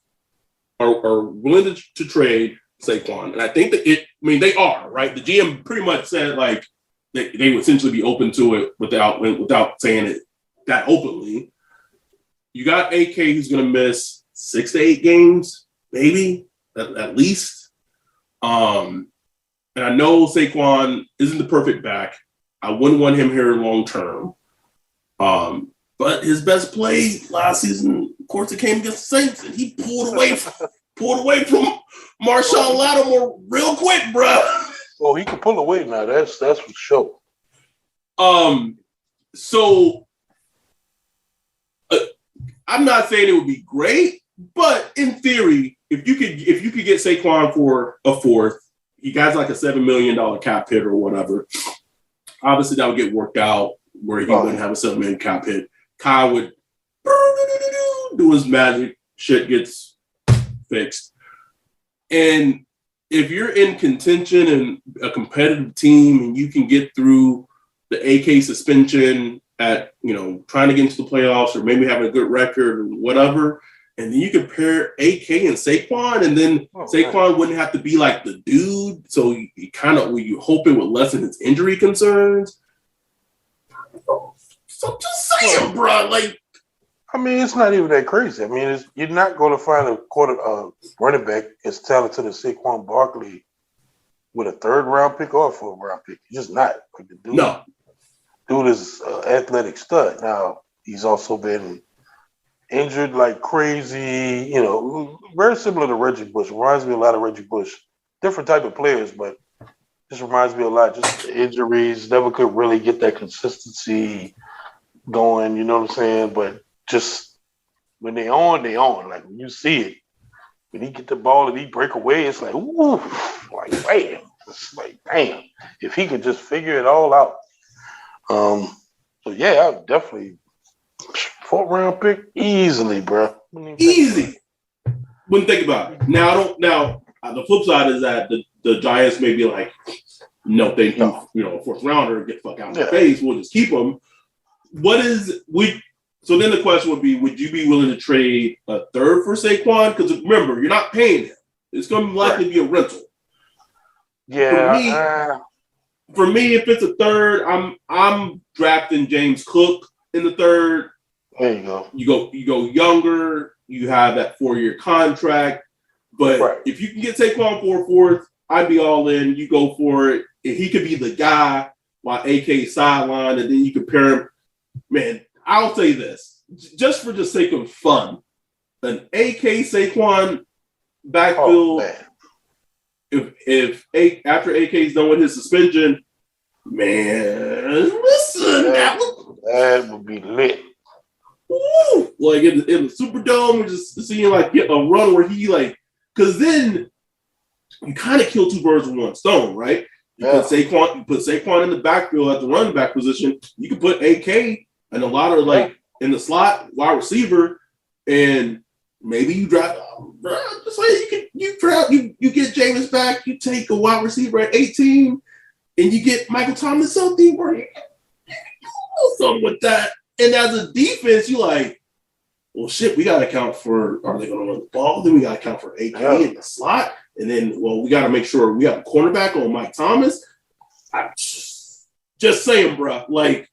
are willing to trade, Saquon. And I think that they are, right? The GM pretty much said like they would essentially be open to it without saying it that openly. You got AK who's going to miss 6 to 8 games, maybe at least. And I know Saquon isn't the perfect back. I wouldn't want him here long term. But his best play last season, of course, it came against the Saints, and he pulled away from Marshawn Lattimore real quick, bro. Well, he can pull away now. That's for sure. So I'm not saying it would be great, but in theory, if you could get Saquon for a fourth, he got like a $7 million cap hit or whatever. Obviously, that would get worked out where he wouldn't have a $7 million cap hit. Kai would do his magic, shit gets fixed. And if you're in contention and a competitive team and you can get through the AK suspension at, trying to get into the playoffs or maybe having a good record or whatever, and then you compare AK and Saquon, and then Saquon wouldn't have to be like the dude. So you hope it would lessen his injury concerns. So I'm just saying, bro. Like, I mean, it's not even that crazy. I mean, you're not going to find a running back as talented as Saquon Barkley with a 3rd round pick or a 4th round pick. You're just not. Like the dude, dude is an athletic stud. Now he's also been injured like crazy. Very similar to Reggie Bush. Reminds me a lot of Reggie Bush. Different type of players, but just reminds me a lot. Just the injuries, never could really get that consistency going. You know what I'm saying? But just when they on. Like when you see it, when he get the ball and he break away, it's like, ooh, like bam. It's like, damn. If he could just figure it all out. So yeah, I'm definitely 4th round pick easily, bro. Easy. Wouldn't think about it. Now, the flip side is that the Giants may be like, no, thank you. A 4th rounder, get the fuck out of my face. We'll just keep him. So then the question would be, would you be willing to trade a 3rd for Saquon? Because remember, you're not paying him. It's going to likely be a rental. Yeah. For me, if it's a 3rd, I'm drafting James Cook in the 3rd. There you go. You go younger. You have that 4-year contract. But if you can get Saquon for a 4th, I'd be all in. You go for it. If he could be the guy while AK sideline, and then you compare him. Man, I'll say this. Just for the sake of fun, an AK Saquon backfield, if after AK's done with his suspension, man, listen, that would be lit. Woo! Like in the Superdome, we're just seeing like get a run where he like, because then you kind of kill 2 birds with 1 stone, right? You put Saquon in the backfield at the running back position. You can put AK and a lot of like in the slot wide receiver, and maybe you draft. Just like you get Jameis back. You take a wide receiver at 18, and you get Michael Thomas something where you do something with that. And as a defense, you like, well, shit, we got to account for, are they going to run the ball? Then we got to account for AK in the slot. And then, we got to make sure we have a cornerback on Mike Thomas. Just saying, bro. Like,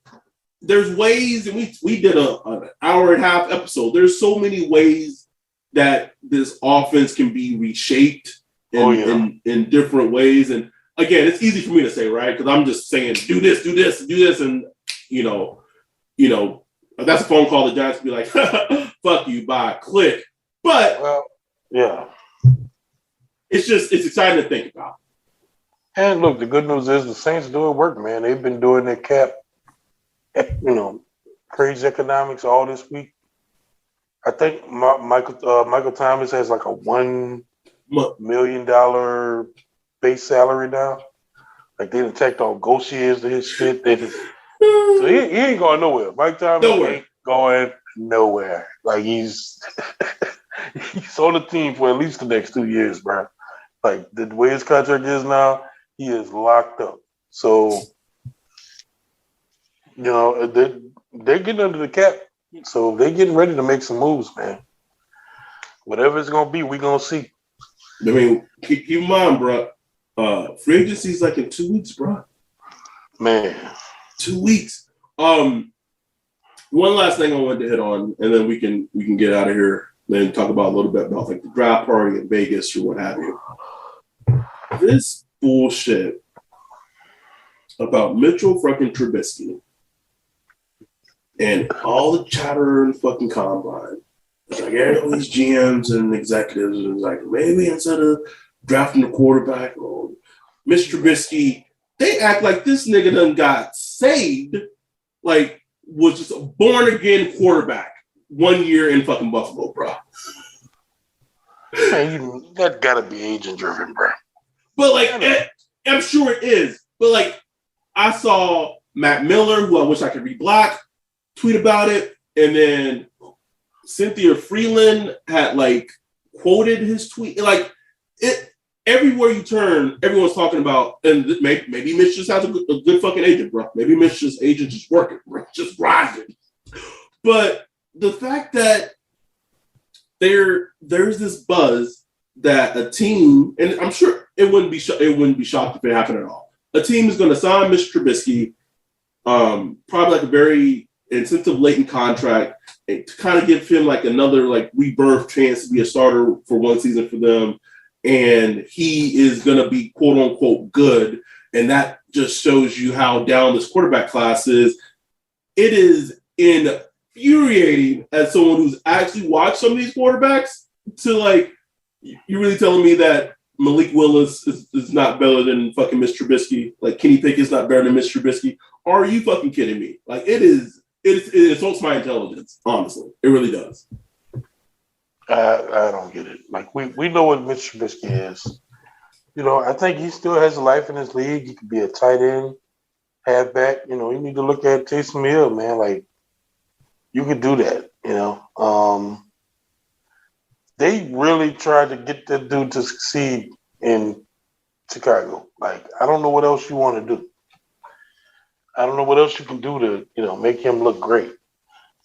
there's ways, and we did an hour and a half episode. There's so many ways that this offense can be reshaped in different ways. And again, it's easy for me to say, right? Because I'm just saying, do this, and that's a phone call. The Giants be like, "Fuck you, bye, click." But it's exciting to think about. And look, the good news is the Saints doing work, man. They've been doing their cap, crazy economics all this week. I think Michael Thomas has like a $1 million base salary now. Like they done tacked on ghost years to his shit. So he ain't going nowhere. Mike Thomas ain't going nowhere. Like he's on the team for at least the next 2 years, bro. Like the way his contract is now, he is locked up. So they're getting under the cap. So they're getting ready to make some moves, man. Whatever it's gonna be, we're gonna see. I mean, keep in mind, bro. Free agency's like in 2 weeks, bro. Man, 2 weeks. One last thing I wanted to hit on, and then we can get out of here. Then talk about a little bit about like the draft party in Vegas or what have you. This bullshit about Mitchell fucking Trubisky and all the chatter and fucking combine. It's like all these GMs and executives is like, maybe instead of drafting a quarterback or Mr. Trubisky, they act like this nigga done got saved, like was just a born again quarterback 1 year in fucking Buffalo, bro. Man, that gotta be agent driven, bro. But like, I'm sure it is. But like, I saw Matt Miller, who I wish I could reblock, tweet about it, and then Cynthia Freeland had like quoted his tweet. Like it, everywhere you turn, everyone's talking about, and maybe Mitch just has a good fucking agent, bro. Maybe Mitch's agent just working, bro, just rising. But the fact that there's this buzz that a team, and I'm sure it wouldn't be shocked if it happened at all. A team is going to sign Mr. Trubisky, probably like a very incentive laden contract, and to kind of give him like another like rebirth chance to be a starter for one season for them, and he is going to be quote unquote good, and that just shows you how down this quarterback class is. It is infuriating as someone who's actually watched some of these quarterbacks to like, you're really telling me that Malik Willis is not better than fucking Mr. Trubisky? Like Kenny Pickett's not better than Mr. Trubisky? Are you fucking kidding me? Like it insults my intelligence, honestly. It really does. I don't get it. Like we know what Mr. Trubisky is. You know, I think he still has a life in this league. He could be a tight end, halfback. You know, you need to look at Taysom Hill, man. Like you could do that. You know, they really tried to get that dude to succeed in Chicago. Like I don't know what else you want to do. I don't know what else you can do to, you know, make him look great.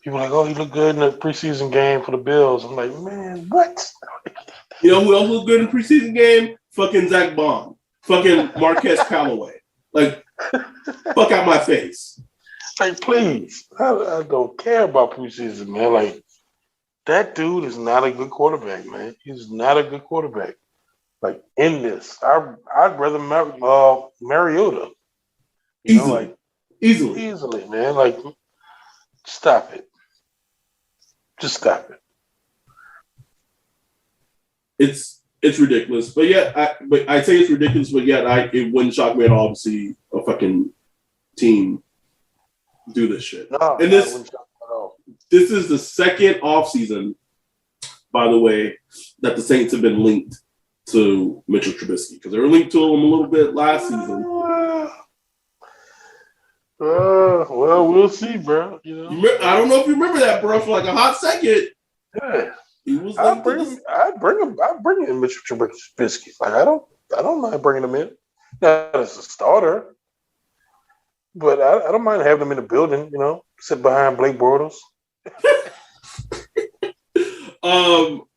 People are like, oh, he looked good in the preseason game for the Bills. I'm like, man, what? You know who else looked good in the preseason game? Fucking Zach Bond. Fucking Marquez Callaway. Like, fuck out my face. Like, please. I don't care about preseason, man. Like, that dude is not a good quarterback, man. He's not a good quarterback. Like, in this. I'd rather Mariota. You know, like, Easily, man. Like, stop it. Just stop it. It's ridiculous, but yeah, I say it's ridiculous, but yet it wouldn't shock me at all to see a fucking team do this shit. No, and this is the second offseason, by the way, that the Saints have been linked to Mitchell Trubisky because they were linked to him a little bit last season. Well, we'll see, bro. You know? I don't know if you remember that, bro, for like a hot second. Yeah. He was I'd bring in Mitchell Trubisky. Like I don't mind bringing him in. Not as a starter, but I don't mind having him in the building. You know, sit behind Blake Bortles.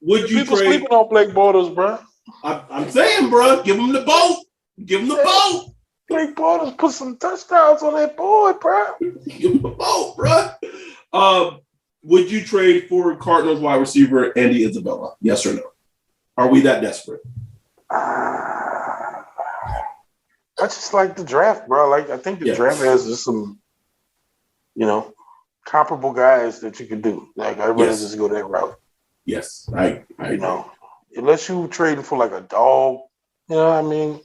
Would you people trade? Sleeping on Blake Bortles, bro? I'm saying, bro, give him the boat. Give him the boat. Blake Bortles put some touchdowns on that board, bro. Give him the boat, bro. Would you trade for Cardinals wide receiver Andy Isabella? Yes or no? Are we that desperate? I just like the draft, bro. Like I think the draft has just some, you know, comparable guys that you could do. Like I'd rather just go that route. Yes, I you know, unless you trading for like a dog, you know what I mean?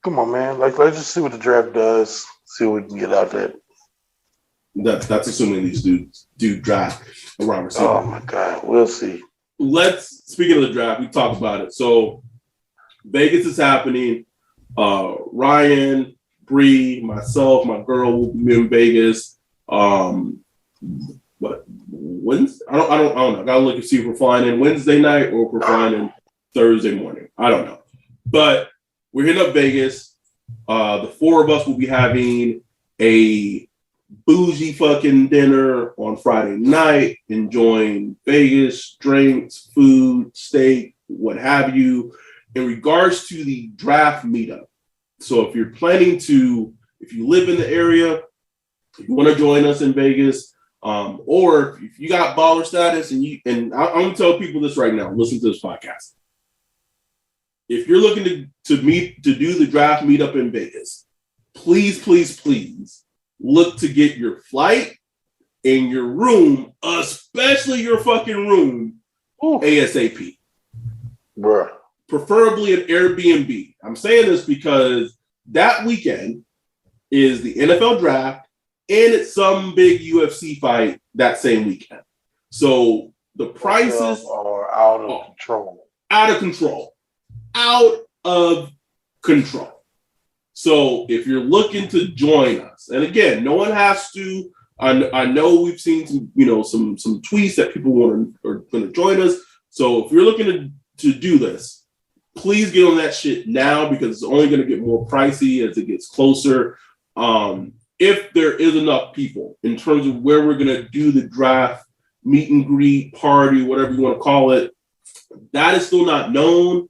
Come on, man. Like let's just see what the draft does. See what we can get out there. That's assuming these dudes do draft a wide receiver. Oh my God, we'll see. Speaking of the draft, we talked about it. So Vegas is happening. Ryan, Bree, myself, my girl will be in Vegas. What Wednesday? I don't know. Gotta look and see if we're flying in Wednesday night or if we're flying in Thursday morning. I don't know. But we're hitting up Vegas. The four of us will be having a bougie fucking dinner on Friday night, enjoying Vegas, drinks, food, steak, what have you, in regards to the draft meetup. So if you're planning to, if you live in the area, if you want to join us in Vegas, or if you got baller status and I'm going to tell people this right now, listen to this podcast. If you're looking to do the draft meetup in Vegas, please look to get your flight and your room, especially your fucking room, ASAP. Bruh. Preferably an Airbnb. I'm saying this because that weekend is the NFL draft and it's some big UFC fight that same weekend. So the prices are out of control. Out of control. Out of control. So if you're looking to join us, and again, no one has to. I know we've seen some tweets that people are going to join us. So if you're looking to do this, please get on that shit now because it's only going to get more pricey as it gets closer. If there is enough people in terms of where we're going to do the draft, meet and greet, party, whatever you want to call it, that is still not known.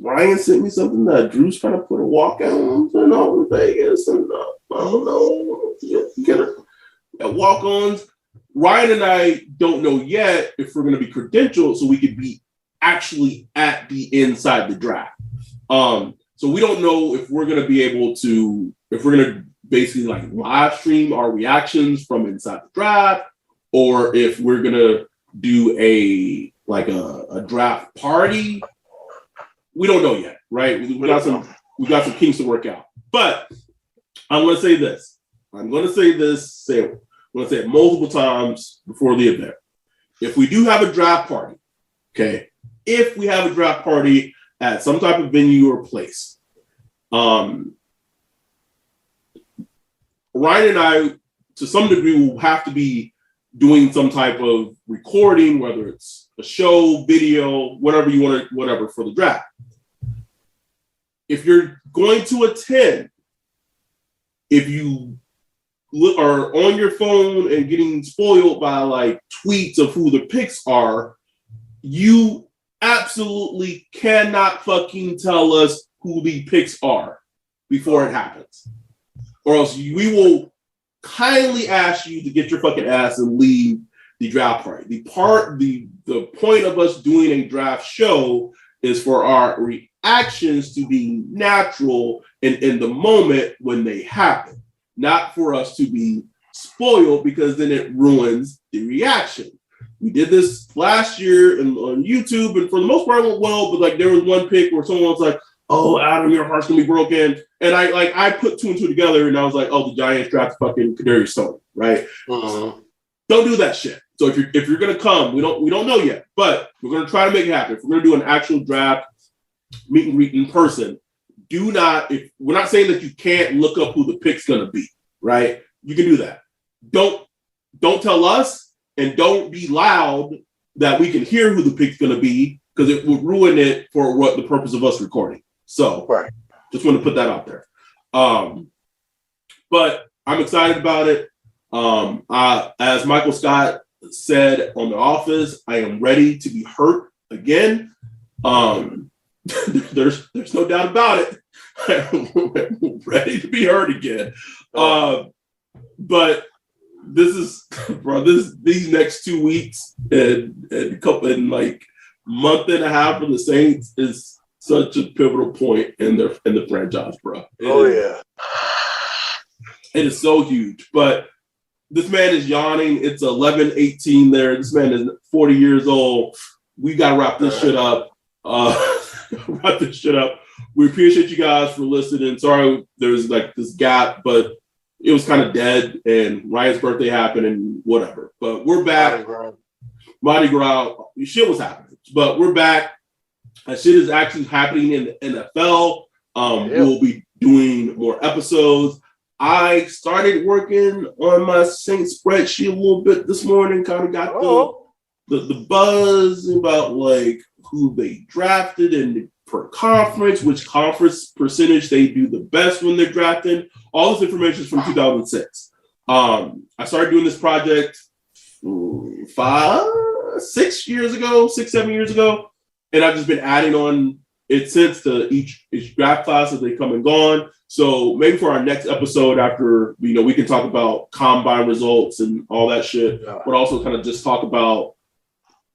Ryan sent me something that Drew's trying to put a walk-on in Vegas, and I don't know. Get it. Walk-ons. Ryan and I don't know yet if we're going to be credentialed so we could be actually at the inside the draft. So we don't know if we're going to be able to, if we're going to basically like live stream our reactions from inside the draft, or if we're going to do a draft party. We don't know yet, right? We got some kinks to work out. But I'm going to say this. I'm going to say it multiple times before the event. If we do have a draft party, okay, if we have a draft party at some type of venue or place, Ryan and I, to some degree, will have to be doing some type of recording, whether it's a show, video, whatever you want to, whatever for the draft. If you're going to attend, if you are on your phone and getting spoiled by like tweets of who the picks are, you absolutely cannot fucking tell us who the picks are before it happens. Or else we will kindly ask you to get your fucking ass and leave the draft party. The point of us doing a draft show is for our reactions to be natural and in the moment when they happen, not for us to be spoiled because then it ruins the reaction. We did this last year on YouTube, and for the most part it went well, but like there was one pick where someone was like, "Oh, Adam, your heart's gonna be broken," and I put two and two together, and I was like, "Oh, the Giants drafted fucking Kadarius Toney, right?" Mm-hmm. Don't do that shit. So if you're gonna come, we don't know yet, but we're gonna try to make it happen. If we're gonna do an actual draft meet and greet in person, do not. If we're not saying that you can't look up who the pick's gonna be, right? You can do that. Don't tell us, and don't be loud that we can hear who the pick's gonna be because it would ruin it for what the purpose of us recording. So, right. Just want to put that out there. But I'm excited about it. As Michael Scott said on The Office, I am ready to be hurt again. There's no doubt about it. I'm ready to be hurt again. But this is, bro, these next 2 weeks and like month and a half for the Saints is such a pivotal point in the franchise, bro. It is so huge. But this man is yawning. It's 11:18 there. This man is 40 years old. We got to wrap this shit up. We appreciate you guys for listening. Sorry there's like this gap, but it was kind of dead and Ryan's birthday happened and whatever. But we're back. Mardi Gras. Shit was happening. But we're back. That shit is actually happening in the NFL. We'll be doing more episodes. I started working on my Saints spreadsheet a little bit this morning. Kind of got the buzz about like who they drafted and per conference, which conference percentage they do the best when they're drafting. All this information is from 2006. I started doing this project 7 years ago. and I've just been adding on it since to each draft class as they come and gone. So maybe for our next episode, after we can talk about combine results and all that shit, but also kind of just talk about,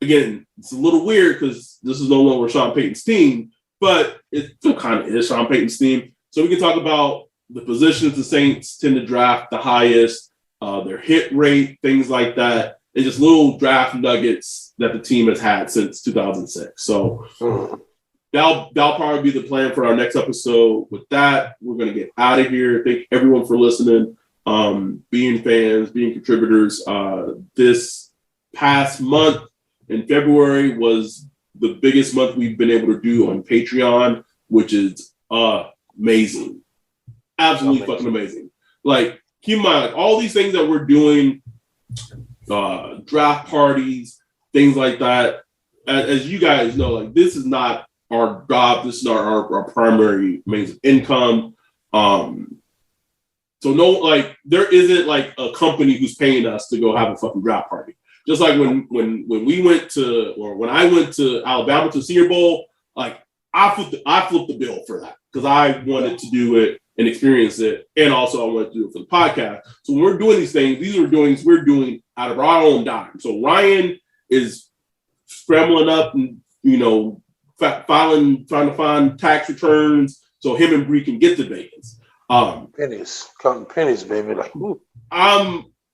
again, it's a little weird because this is no longer Sean Payton's team, but it still kind of is Sean Payton's team. So we can talk about the positions the Saints tend to draft the highest, their hit rate, things like that, and just little draft nuggets that the team has had since 2006. So that'll probably be the plan for our next episode. With that, we're going to get out of here. Thank everyone for listening, being fans, being contributors. This past month in February was the biggest month we've been able to do on Patreon, which is amazing. Absolutely fucking amazing. Like, keep in mind, like, all these things that we're doing, draft parties, things like that, as you guys know, like, this is not our job. This is not our primary means of income. So no, like, there isn't like a company who's paying us to go have a fucking draft party. Just like when we went to, or when I went to Alabama to the Senior Bowl, like, I flipped the bill for that because I wanted to do it and experience it, and also I wanted to do it for the podcast. So when we're doing these things, we're doing out of our own dime. So Ryan is scrambling up and trying to find tax returns so him and Bree can get to Vegas. Counting pennies, baby. Like, ooh.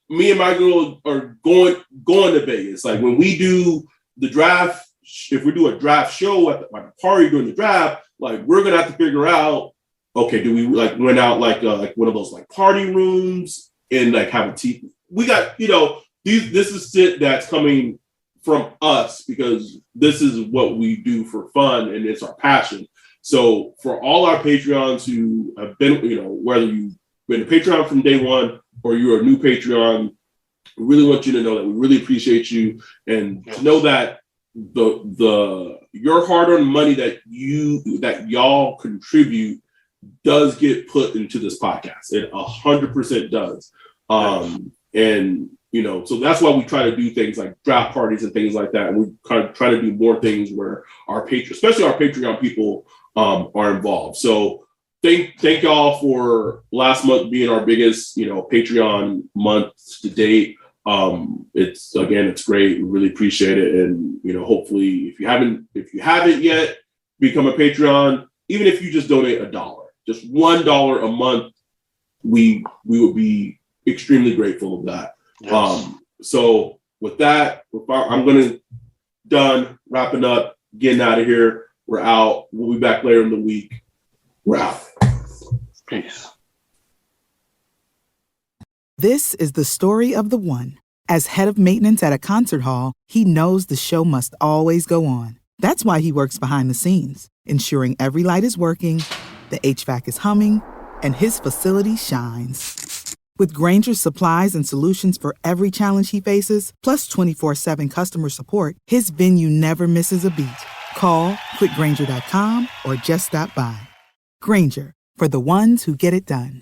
Me and my girl are going to Vegas. Like, when we do the draft, if we do a draft show at the party during the draft, like, we're gonna have to figure out, okay, do we like rent out like one of those like party rooms and like have a TV? We got this is shit that's coming from us because this is what we do for fun and it's our passion. So for all our Patreons who have been, whether you've been a Patreon from day one or you're a new Patreon, we really want you to know that we really appreciate you and to know that your hard-earned money that y'all contribute does get put into this podcast. It 100% does. And so that's why we try to do things like draft parties and things like that. And we kind of try to do more things where especially our Patreon people are involved. So thank y'all for last month being our biggest, Patreon month to date. It's great. We really appreciate it. And, hopefully if you haven't yet become a Patreon, even if you just donate $1, just $1 a month, we would be extremely grateful of that. Yes. So with that, I'm wrapping up, getting out of here. We're out. We'll be back later in the week. We're out. Peace. This is the story of the one. As head of maintenance at a concert hall, he knows the show must always go on. That's why he works behind the scenes, ensuring every light is working, the HVAC is humming, and his facility shines. With Grainger's supplies and solutions for every challenge he faces, plus 24/7 customer support, his venue never misses a beat. Call quickgrainger.com or just stop by. Grainger, for the ones who get it done.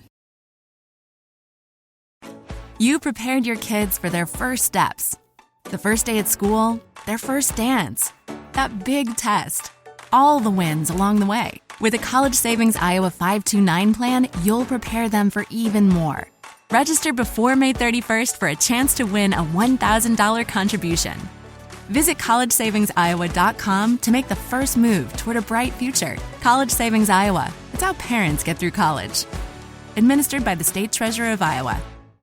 You prepared your kids for their first steps. The first day at school, their first dance, that big test, all the wins along the way. With a College Savings Iowa 529 plan, you'll prepare them for even more. Register before May 31st for a chance to win a $1,000 contribution. Visit collegesavingsiowa.com to make the first move toward a bright future. College Savings Iowa. It's how parents get through college. Administered by the State Treasurer of Iowa.